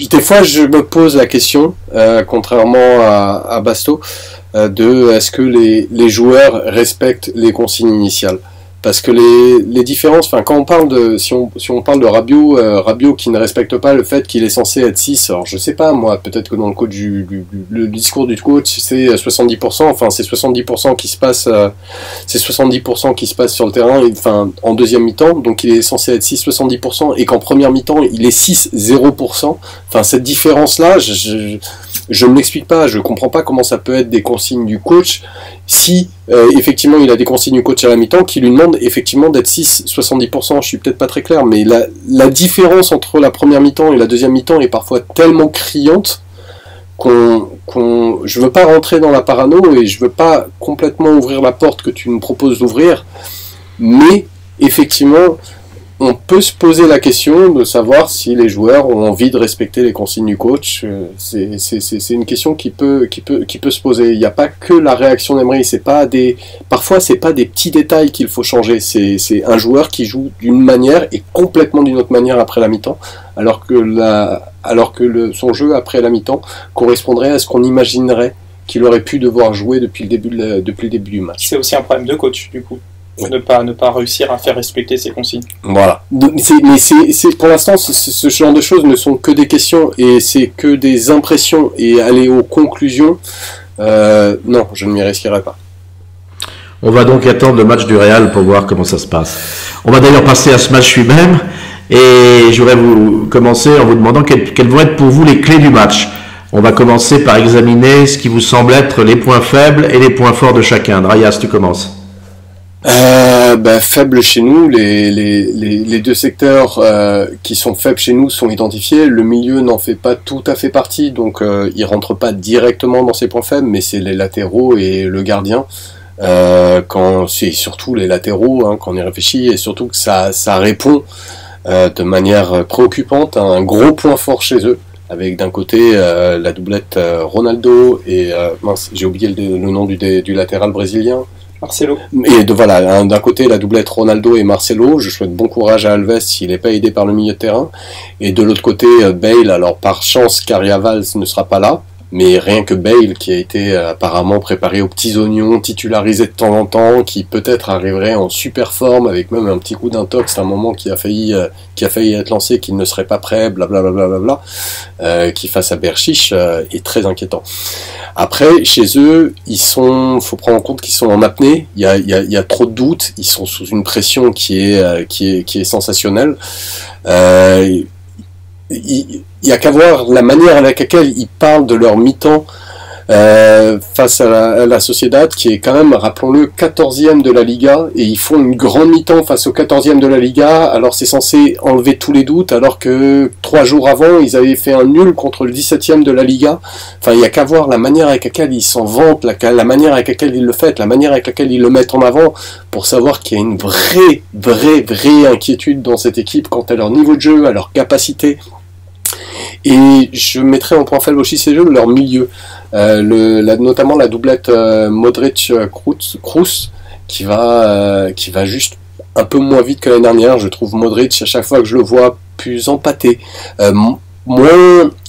Des fois je me pose la question, contrairement à Basto, de est-ce que les joueurs respectent les consignes initiales. Parce que les différences, enfin quand on parle si on parle de Rabiot qui ne respecte pas le fait qu'il est censé être 6, alors je sais pas moi, peut-être que dans le coach le discours du coach c'est 70%, enfin c'est 70% qui se passe c'est 70% qui se passe sur le terrain, enfin en deuxième mi-temps, donc il est censé être 6 70%, et qu'en première mi-temps il est 6 0%. Enfin cette différence là, je ne l'explique pas, je comprends pas comment ça peut être des consignes du coach si effectivement il a des consignes du coach à la mi-temps qui lui demandent effectivement d'être 6 70%. Je suis peut-être pas très clair, mais la différence entre la première mi-temps et la deuxième mi-temps est parfois tellement criante je veux pas rentrer dans la parano et je veux pas complètement ouvrir la porte que tu me proposes d'ouvrir, mais effectivement on peut se poser la question de savoir si les joueurs ont envie de respecter les consignes du coach. C'est une question qui peut se poser. Il n'y a pas que la réaction d'Emery. Parfois, c'est pas des petits détails qu'il faut changer. C'est un joueur qui joue d'une manière et complètement d'une autre manière après la mi-temps, alors que son jeu après la mi-temps correspondrait à ce qu'on imaginerait qu'il aurait pu devoir jouer depuis le début du match. C'est aussi un problème de coach, du coup. Oui. Ne pas réussir à faire respecter ses consignes. Voilà. Pour l'instant, ce genre de choses ne sont que des questions et c'est que des impressions, et aller aux conclusions, non, je ne m'y risquerai pas. On va donc attendre le match du Real pour voir comment ça se passe. On va d'ailleurs passer à ce match lui-même, et je voudrais vous commencer en vous demandant quelles vont être pour vous les clés du match. On va commencer par examiner ce qui vous semble être les points faibles et les points forts de chacun. Drayas, tu commences. Faibles chez nous, les deux secteurs qui sont faibles chez nous sont identifiés. Le milieu n'en fait pas tout à fait partie, donc il rentre pas directement dans ses points faibles, mais c'est les latéraux et le gardien. Quand c'est surtout les latéraux, quand on y réfléchit, et surtout que ça répond de manière préoccupante à un gros point fort chez eux, avec d'un côté la doublette Ronaldo et j'ai oublié le nom du latéral brésilien. Marcelo. Et voilà, d'un côté la doublette Ronaldo et Marcelo, je souhaite bon courage à Alves s'il n'est pas aidé par le milieu de terrain. Et de l'autre côté Bale, alors par chance Carriavals ne sera pas là, mais rien que Bale qui a été apparemment préparé aux petits oignons, titularisé de temps en temps, qui peut-être arriverait en super forme avec même un petit coup d'intox à un moment qui a failli être lancé, qu'il ne serait pas prêt, blablabla, qui face à Berchiche est très inquiétant. Après, chez eux, faut prendre en compte qu'ils sont en apnée. Il y a trop de doutes. Ils sont sous une pression qui est sensationnelle. Il y a qu'à voir la manière avec laquelle ils parlent de leur mi-temps face à la Sociedad, qui est quand même, rappelons-le, 14e de la Liga, et ils font une grande mi-temps face au 14e de la Liga. Alors c'est censé enlever tous les doutes, alors que 3 jours avant ils avaient fait un nul contre le 17e de la Liga. Enfin, il y a qu'à voir la manière avec laquelle ils s'en vantent, la manière avec laquelle ils le font, la manière avec laquelle ils le mettent en avant, pour savoir qu'il y a une vraie inquiétude dans cette équipe quant à leur niveau de jeu, à leur capacité. Et je mettrais en point faible aussi ces jeux leur milieu, notamment la doublette Modric-Kroos qui va juste un peu moins vite que l'année dernière. Je trouve Modric, à chaque fois que je le vois, plus empâté,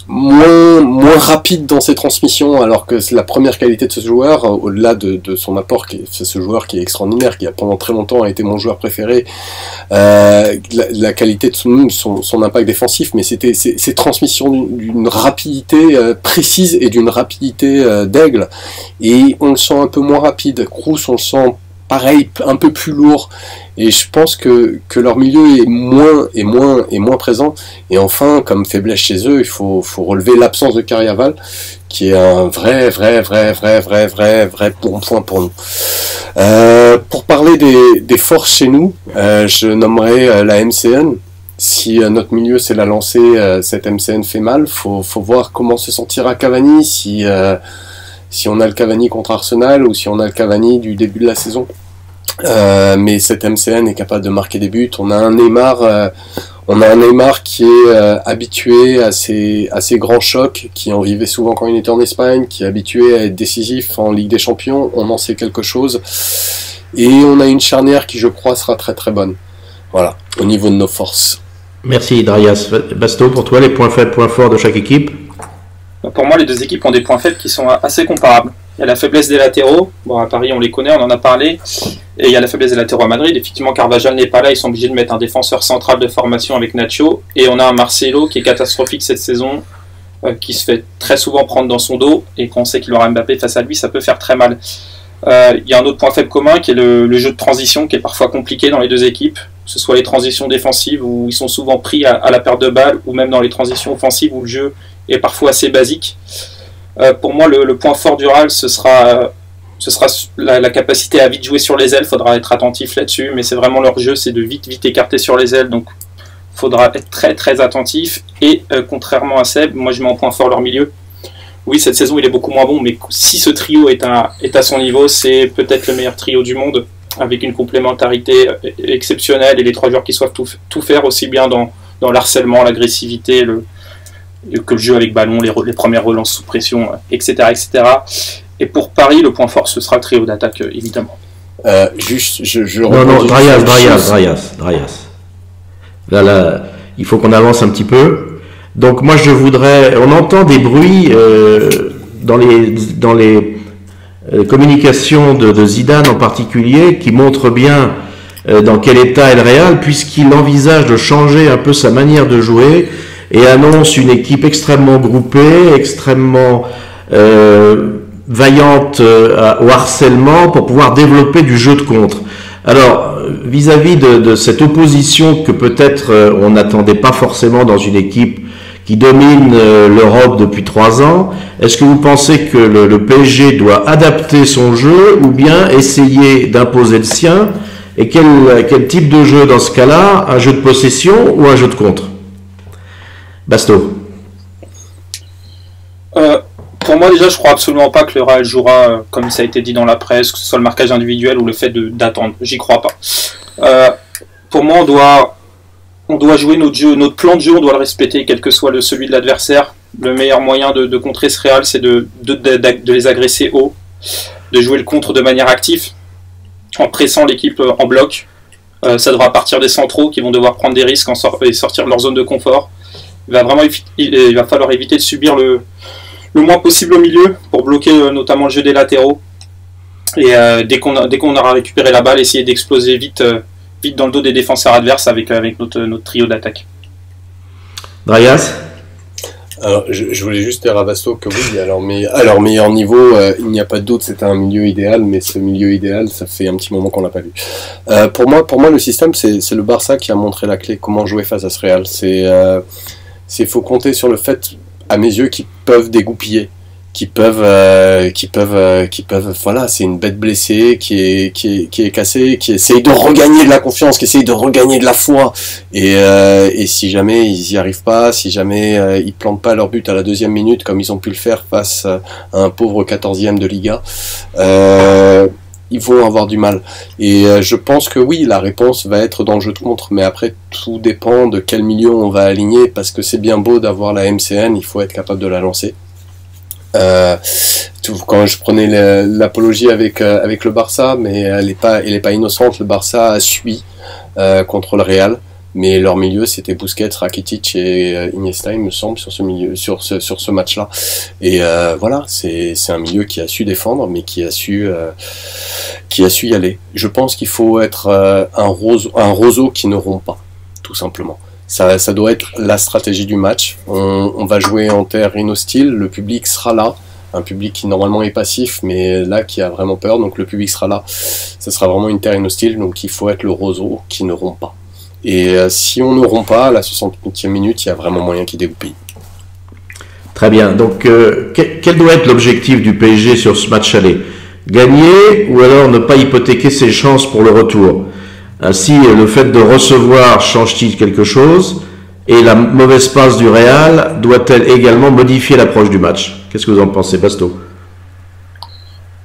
moins rapide dans ses transmissions, alors que c'est la première qualité de ce joueur, au-delà de son apport, c'est ce joueur qui est extraordinaire, qui a pendant très longtemps été mon joueur préféré, la qualité de son impact défensif, mais c'était ses transmissions d'une rapidité précise et d'une rapidité d'aigle, et on le sent un peu moins rapide. Kroos, on le sent pareil, un peu plus lourd, et je pense que leur milieu est moins présent. Et enfin, comme faiblesse chez eux, il faut relever l'absence de Carriaval, qui est un vrai bon point pour nous. Pour parler des forces chez nous, je nommerai la MCN. Si notre milieu c'est la lancée, cette MCN fait mal, faut voir comment se sentira Cavani, si on a le Cavani contre Arsenal ou si on a le Cavani du début de la saison. Mais cet MCN est capable de marquer des buts. On a un Neymar qui est habitué à ces grands chocs, qui en vivait souvent quand il était en Espagne, qui est habitué à être décisif en Ligue des Champions. On en sait quelque chose. Et on a une charnière qui, je crois, sera très très bonne. Voilà, au niveau de nos forces. Merci Darius. Basto, pour toi, les points faibles, points forts de chaque équipe? Pour moi, les deux équipes ont des points faibles qui sont assez comparables. Il y a la faiblesse des latéraux. Bon, à Paris, on les connaît, on en a parlé. Et il y a la faiblesse des latéraux à Madrid. Effectivement, Carvajal n'est pas là. Ils sont obligés de mettre un défenseur central de formation avec Nacho. Et on a un Marcelo qui est catastrophique cette saison, qui se fait très souvent prendre dans son dos. Et quand on sait qu'il aura Mbappé face à lui, ça peut faire très mal. Il y a un autre point faible commun qui est le jeu de transition, qui est parfois compliqué dans les deux équipes. Que ce soit les transitions défensives où ils sont souvent pris à la perte de balle, ou même dans les transitions offensives où le jeu est parfois assez basique. Pour moi, le point fort du Real, ce sera la capacité à vite jouer sur les ailes. Il faudra être attentif là-dessus, mais c'est vraiment leur jeu, c'est de vite écarter sur les ailes, donc il faudra être très très attentif. Et contrairement à Seb, moi je mets en point fort leur milieu. Oui, cette saison il est beaucoup moins bon, mais si ce trio est à son niveau, c'est peut-être le meilleur trio du monde, avec une complémentarité exceptionnelle et les trois joueurs qui savent tout faire, aussi bien dans l'harcèlement, l'agressivité, que le jeu avec ballon, les premières relances sous pression, etc., etc. Et pour Paris, le point fort, ce sera le trio d'attaque, évidemment. Non, Darius. Là, il faut qu'on avance un petit peu. Donc moi, je voudrais... On entend des bruits dans les communications de Zidane en particulier, qui montrent bien dans quel état est le Real, puisqu'il envisage de changer un peu sa manière de jouer et annonce une équipe extrêmement groupée, extrêmement vaillante au harcèlement pour pouvoir développer du jeu de contre. Alors, vis-à-vis de cette opposition que peut-être on n'attendait pas forcément dans une équipe qui domine l'Europe depuis 3 ans, est-ce que vous pensez que le PSG doit adapter son jeu ou bien essayer d'imposer le sien? Et quel type de jeu dans ce cas-là? Un jeu de possession ou un jeu de contre? Basto. Pour moi, déjà, je crois absolument pas que le Real jouera, comme ça a été dit dans la presse, que ce soit le marquage individuel ou le fait d'attendre. J'y crois pas. Pour moi, on doit jouer notre jeu, notre plan de jeu, on doit le respecter, quel que soit celui de l'adversaire. Le meilleur moyen de contrer ce Real, c'est de les agresser haut, de jouer le contre de manière active, en pressant l'équipe en bloc. Ça devra partir des centraux qui vont devoir prendre des risques et sortir de leur zone de confort. Il va falloir éviter de subir le moins possible au milieu pour bloquer notamment le jeu des latéraux. Et dès qu'on aura récupéré la balle, essayer d'exploser vite dans le dos des défenseurs adverses avec notre trio d'attaque. Darius. Alors, je voulais juste dire à Basto que oui, à leur meilleur niveau, il n'y a pas de doute, c'était un milieu idéal, mais ce milieu idéal, ça fait un petit moment qu'on l'a pas vu. Pour moi, le système, c'est le Barça qui a montré la clé, comment jouer face à ce Real. Faut compter sur le fait, à mes yeux, qu'ils peuvent dégoupiller, qui peuvent, voilà, c'est une bête blessée qui est cassée, qui essaye de regagner de la confiance, qui essaye de regagner de la foi, et si jamais ils y arrivent pas, si jamais ils plantent pas leur but à la 2e minute comme ils ont pu le faire face à un pauvre 14e de Liga, ils vont avoir du mal. Et je pense que oui, la réponse va être dans le jeu de contre, mais après tout dépend de quel milieu on va aligner, parce que c'est bien beau d'avoir la MCN, il faut être capable de la lancer. Quand je prenais l'apologie avec le Barça, mais elle est pas innocente. Le Barça a suivi contre le Real, mais leur milieu c'était Busquets, Rakitic et Iniesta, il me semble, sur ce match-là. Et voilà, c'est un milieu qui a su défendre, mais qui a su y aller. Je pense qu'il faut être un roseau qui ne rompt pas, tout simplement. Ça doit être la stratégie du match. On va jouer en terre inhostile, le public sera là, un public qui normalement est passif, mais là qui a vraiment peur, donc le public sera là. Ça sera vraiment une terre inhostile, donc il faut être le roseau qui ne rompt pas. Et si on ne rompt pas, à la 60e minute, il y a vraiment moyen qu'il dégoupille. Très bien, donc quel doit être l'objectif du PSG sur ce match aller? Gagner ou alors ne pas hypothéquer ses chances pour le retour? Ainsi, le fait de recevoir change-t-il quelque chose? Et la mauvaise passe du Real doit-elle également modifier l'approche du match? Qu'est-ce que vous en pensez, Basto?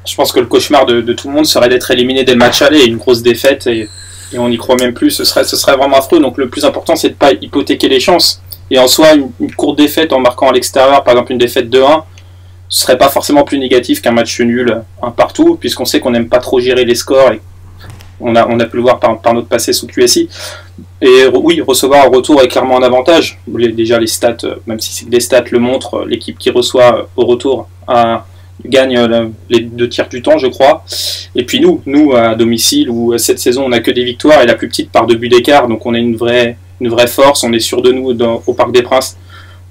Je pense que le cauchemar de tout le monde serait d'être éliminé dès le match aller, une grosse défaite, et on n'y croit même plus, ce serait vraiment affreux. Donc le plus important, c'est de ne pas hypothéquer les chances. Et en soi, une courte défaite en marquant à l'extérieur, par exemple une défaite 2-1, ce serait pas forcément plus négatif qu'un match nul, un partout, puisqu'on sait qu'on n'aime pas trop gérer les scores, et on a pu le voir par notre passé sous QSI. Et oui, recevoir un retour est clairement un avantage. Déjà les stats, même si des stats le montrent, l'équipe qui reçoit au retour gagne les 2 tiers du temps, je crois. Et puis nous à domicile, où cette saison on n'a que des victoires, et la plus petite par 2 buts d'écart, donc on a une vraie force, on est sûr de nous au Parc des Princes.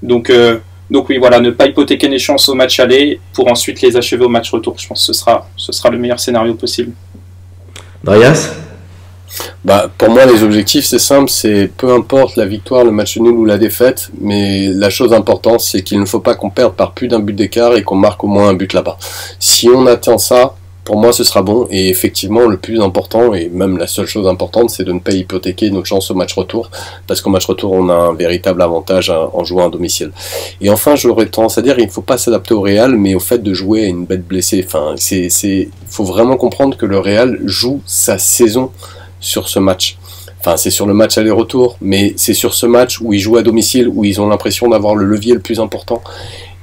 Donc oui, voilà, ne pas hypothéquer les chances au match aller pour ensuite les achever au match retour. Je pense que ce sera le meilleur scénario possible. Darius ? Pour moi, les objectifs, c'est simple, c'est peu importe la victoire, le match nul ou la défaite, mais la chose importante, c'est qu'il ne faut pas qu'on perde par plus d'un but d'écart et qu'on marque au moins un but là-bas. Si on atteint ça, pour moi, ce sera bon, et effectivement, le plus important, et même la seule chose importante, c'est de ne pas hypothéquer notre chance au match retour, parce qu'au match retour, on a un véritable avantage en jouant à domicile. Et enfin, j'aurais tendance à dire, il ne faut pas s'adapter au Real, mais au fait de jouer à une bête blessée. Enfin, il faut vraiment comprendre que le Real joue sa saison sur ce match. Enfin, c'est sur le match aller-retour, mais c'est sur ce match où ils jouent à domicile, où ils ont l'impression d'avoir le levier le plus important.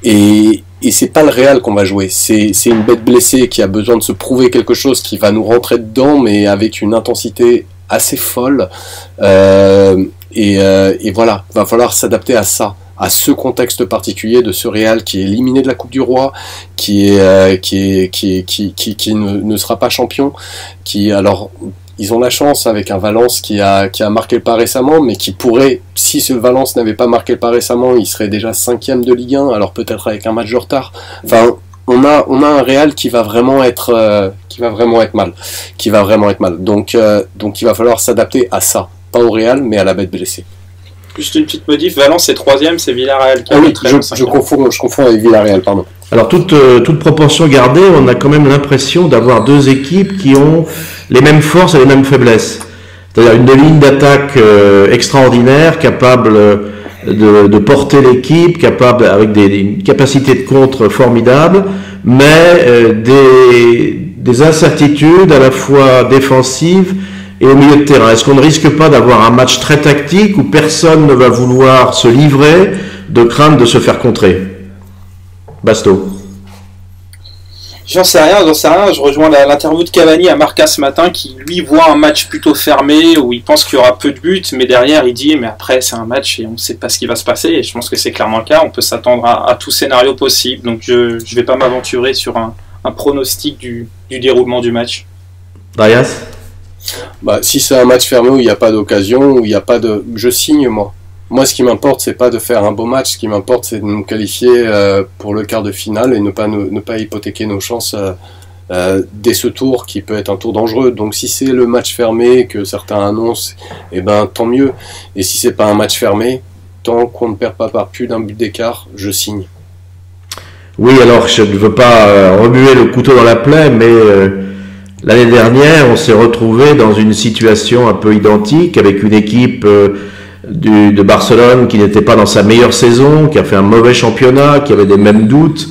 Et c'est pas le Real qu'on va jouer, c'est une bête blessée qui a besoin de se prouver quelque chose, qui va nous rentrer dedans, mais avec une intensité assez folle. Et voilà, va falloir s'adapter à ça, à ce contexte particulier de ce Real qui est éliminé de la Coupe du Roi, qui ne sera pas champion, alors ils ont la chance avec un Valence qui a marqué le pas récemment, mais qui pourrait, si ce Valence n'avait pas marqué le pas récemment, il serait déjà 5e de Ligue 1, alors peut-être avec un match de retard. Enfin, on a un Real qui va vraiment être mal. Donc il va falloir s'adapter à ça, pas au Real, mais à la bête blessée. Juste une petite modif, Valence c'est 3e, c'est Villarreal qui a je confonds avec Villarreal, pardon. Alors toute proportion gardée, on a quand même l'impression d'avoir 2 équipes qui ont les mêmes forces et les mêmes faiblesses. C'est-à-dire une ligne d'attaque extraordinaire, capable de porter l'équipe, capable avec des capacités de contre formidables, mais des incertitudes à la fois défensives et au milieu de terrain. Est-ce qu'on ne risque pas d'avoir un match très tactique où personne ne va vouloir se livrer de crainte de se faire contrer? Basto. J'en sais rien. Je rejoins l'interview de Cavani à Marca ce matin qui, lui, voit un match plutôt fermé où il pense qu'il y aura peu de buts, mais derrière, il dit, mais après, c'est un match et on ne sait pas ce qui va se passer. Et je pense que c'est clairement le cas. On peut s'attendre à tout scénario possible. Donc, je ne vais pas m'aventurer sur un pronostic du déroulement du match. Darius ? Si c'est un match fermé où il n'y a pas d'occasion, où il n'y a pas de... Je signe, moi. Moi, ce qui m'importe, c'est pas de faire un beau match. Ce qui m'importe, c'est de nous qualifier pour le quart de finale et ne pas hypothéquer nos chances dès ce tour qui peut être un tour dangereux. Donc, si c'est le match fermé que certains annoncent, tant mieux. Et si c'est pas un match fermé, tant qu'on ne perd pas par plus d'un but d'écart, je signe. Oui, alors je ne veux pas remuer le couteau dans la plaie, mais l'année dernière, on s'est retrouvé dans une situation un peu identique avec une équipe de Barcelone qui n'était pas dans sa meilleure saison, qui a fait un mauvais championnat, qui avait des mêmes doutes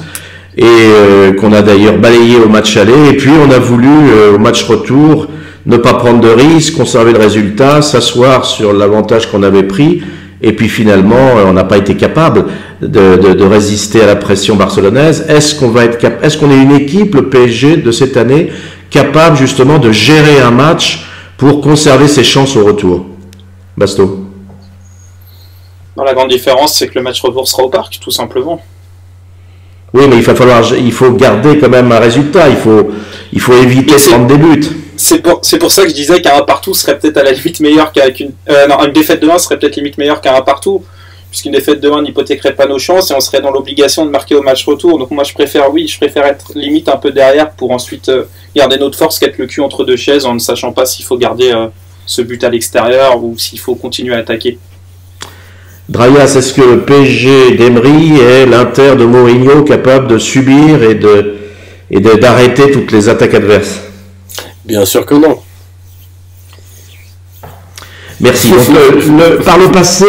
et qu'on a d'ailleurs balayé au match aller. Et puis on a voulu au match retour ne pas prendre de risques, conserver le résultat, s'asseoir sur l'avantage qu'on avait pris. Et puis finalement, on n'a pas été capable de résister à la pression barcelonaise. Est-ce qu'on est une équipe, le PSG de cette année, capable justement de gérer un match pour conserver ses chances au retour? Basto. La grande différence, c'est que le match retour sera au parc, tout simplement. Oui, mais il faut garder quand même un résultat. Il faut éviter de prendre des buts. C'est pour ça que je disais qu'un 1 partout serait peut-être à la limite meilleur une défaite de 1 serait peut-être limite meilleure qu'un 1 partout, puisqu'une défaite de 1 n'hypothéquerait pas nos chances et on serait dans l'obligation de marquer au match retour. Donc moi je préfère être limite un peu derrière pour ensuite garder notre force qu'être le cul entre deux chaises en ne sachant pas s'il faut garder ce but à l'extérieur ou s'il faut continuer à attaquer. Darius, est-ce que le PSG d'Emery est l'Inter de Mourinho capable de subir et d'arrêter toutes les attaques adverses? Bien sûr que non. Merci. Donc, par le passé,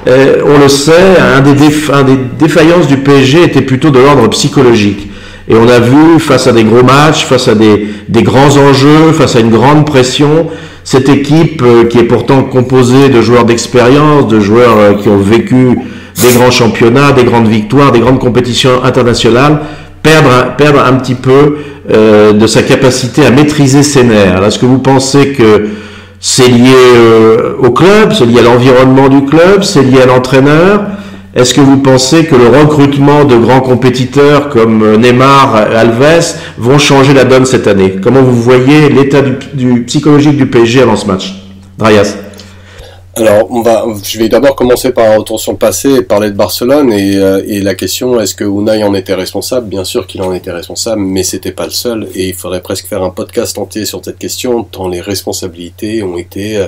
on le sait, un des défaillances du PSG était plutôt de l'ordre psychologique. Et on a vu, face à des gros matchs, face à des grands enjeux, face à une grande pression, cette équipe qui est pourtant composée de joueurs d'expérience, de joueurs qui ont vécu des grands championnats, des grandes victoires, des grandes compétitions internationales, perdre un petit peu de sa capacité à maîtriser ses nerfs. Alors, est-ce que vous pensez que c'est lié au club, c'est lié à l'environnement du club, c'est lié à l'entraîneur? Est-ce que vous pensez que le recrutement de grands compétiteurs comme Neymar, Alves vont changer la donne cette année? Comment vous voyez l'état du psychologique du PSG avant ce match? Drayas. Alors, je vais d'abord commencer par un retour sur le passé et parler de Barcelone et la question, est-ce que Unai en était responsable? Bien sûr qu'il en était responsable, mais c'était pas le seul et il faudrait presque faire un podcast entier sur cette question, tant les responsabilités ont été,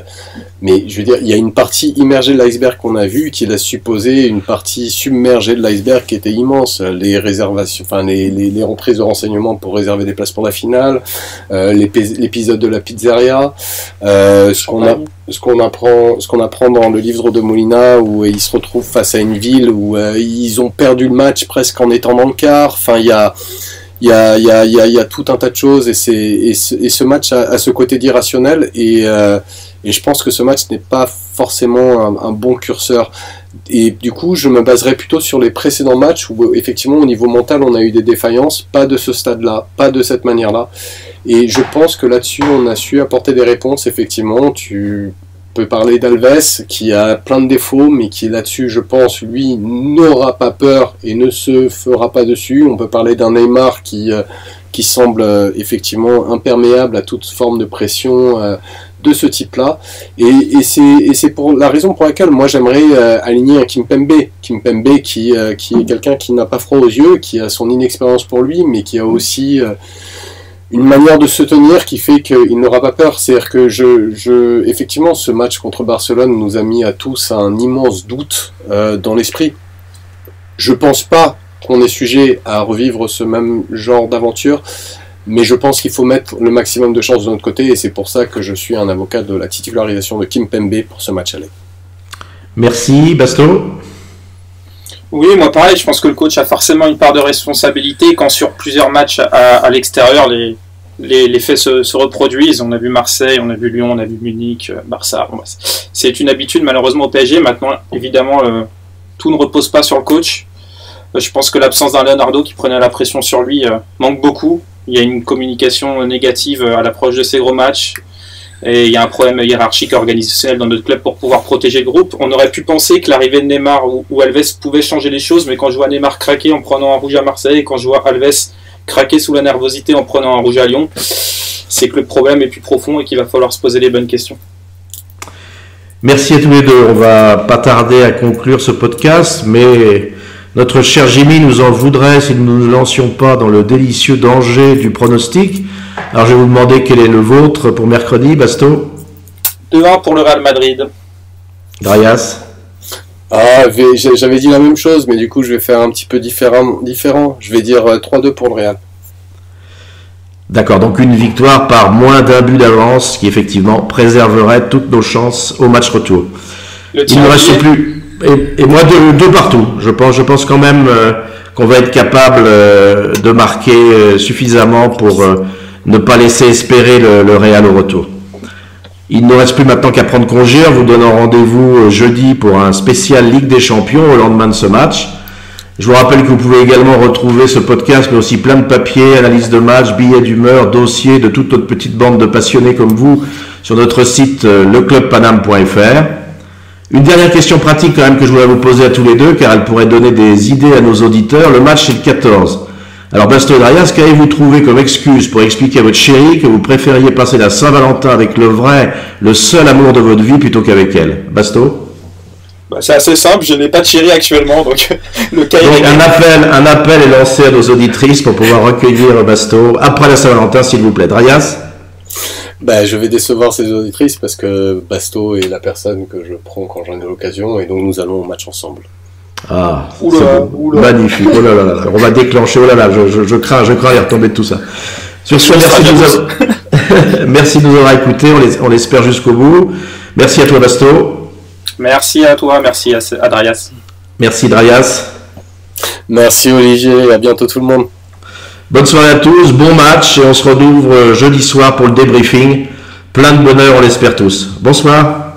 mais je veux dire, il y a une partie immergée de l'iceberg qu'on a vue qui laisse supposer une partie submergée de l'iceberg qui était immense, les réservations, enfin les reprises de renseignements pour réserver des places pour la finale, l'épisode de la pizzeria, ce qu'on apprend dans le livre de Molina où ils se retrouvent face à une ville où ils ont perdu le match presque en étant dans le quart. Enfin, il y a tout un tas de choses et ce match a ce côté d'irrationnel et je pense que ce match n'est pas forcément un bon curseur. Et du coup, je me baserai plutôt sur les précédents matchs où effectivement au niveau mental on a eu des défaillances, pas de ce stade-là, pas de cette manière-là. Et je pense que là-dessus on a su apporter des réponses. Effectivement, tu peux parler d'Alves qui a plein de défauts, mais qui là-dessus, je pense, lui n'aura pas peur et ne se fera pas dessus. On peut parler d'un Neymar qui semble effectivement imperméable à toute forme de pression. De ce type-là, et c'est pour la raison pour laquelle moi j'aimerais aligner un Kimpembe qui est quelqu'un qui n'a pas froid aux yeux, qui a son inexpérience pour lui, mais qui a aussi une manière de se tenir qui fait qu'il n'aura pas peur. C'est-à-dire que effectivement, ce match contre Barcelone nous a mis à tous un immense doute dans l'esprit. Je pense pas qu'on est sujet à revivre ce même genre d'aventure. Mais je pense qu'il faut mettre le maximum de chances de notre côté et c'est pour ça que je suis un avocat de la titularisation de Kimpembe pour ce match aller. Merci. Basto? Oui, moi pareil, je pense que le coach a forcément une part de responsabilité quand sur plusieurs matchs à l'extérieur, les faits se reproduisent. On a vu Marseille, on a vu Lyon, on a vu Munich, Barça. Bon, c'est une habitude malheureusement au PSG. Maintenant, évidemment, tout ne repose pas sur le coach. Je pense que l'absence d'un Leonardo qui prenait la pression sur lui manque beaucoup. Il y a une communication négative à l'approche de ces gros matchs et il y a un problème hiérarchique organisationnel dans notre club pour pouvoir protéger le groupe. On aurait pu penser que l'arrivée de Neymar ou Alves pouvait changer les choses, mais quand je vois Neymar craquer en prenant un rouge à Marseille et quand je vois Alves craquer sous la nervosité en prenant un rouge à Lyon, c'est que le problème est plus profond et qu'il va falloir se poser les bonnes questions. Merci à tous les deux. On va pas tarder à conclure ce podcast, mais notre cher Jimmy nous en voudrait si nous ne nous lancions pas dans le délicieux danger du pronostic. Alors je vais vous demander quel est le vôtre pour mercredi, Basto. 2-1 pour le Real Madrid. Drayas. J'avais dit la même chose, mais du coup je vais faire un petit peu différent. Je vais dire 3-2 pour le Real. D'accord, donc une victoire par moins d'un but d'avance qui effectivement préserverait toutes nos chances au match retour. Il ne reste plus... Et moi, deux partout. Je pense quand même qu'on va être capable de marquer suffisamment pour ne pas laisser espérer le Real au retour. Il ne reste plus maintenant qu'à prendre congé en vous donnant rendez-vous jeudi pour un spécial Ligue des Champions au lendemain de ce match. Je vous rappelle que vous pouvez également retrouver ce podcast, mais aussi plein de papiers, analyses de match, billets d'humeur, dossiers de toute notre petite bande de passionnés comme vous sur notre site leclubpaname.fr. Une dernière question pratique quand même que je voulais vous poser à tous les deux, car elle pourrait donner des idées à nos auditeurs. Le match c'est le 14. Alors Basto et Drayas, qu'avez-vous trouvé comme excuse pour expliquer à votre chérie que vous préfériez passer la Saint-Valentin avec le seul amour de votre vie plutôt qu'avec elle? Basto? C'est assez simple, je n'ai pas de chérie actuellement, donc le cas est réglé. Un appel est lancé à nos auditrices pour pouvoir recueillir Basto après la Saint-Valentin, s'il vous plaît. Drayas? Je vais décevoir ces auditrices parce que Basto est la personne que je prends quand j'en ai l'occasion et donc nous allons au match ensemble. Ah, oula. Magnifique. Oh là là, on va déclencher. Oh là là, je crains y retomber de tout ça. Sur ce, merci de nous avoir écoutés. On l'espère jusqu'au bout. Merci à toi, Basto. Merci à toi. Merci à Drayas. Merci, Drayas. Merci, Olivier. À bientôt, tout le monde. Bonne soirée à tous, bon match et on se retrouve jeudi soir pour le débriefing. Plein de bonheur, on l'espère tous. Bonsoir.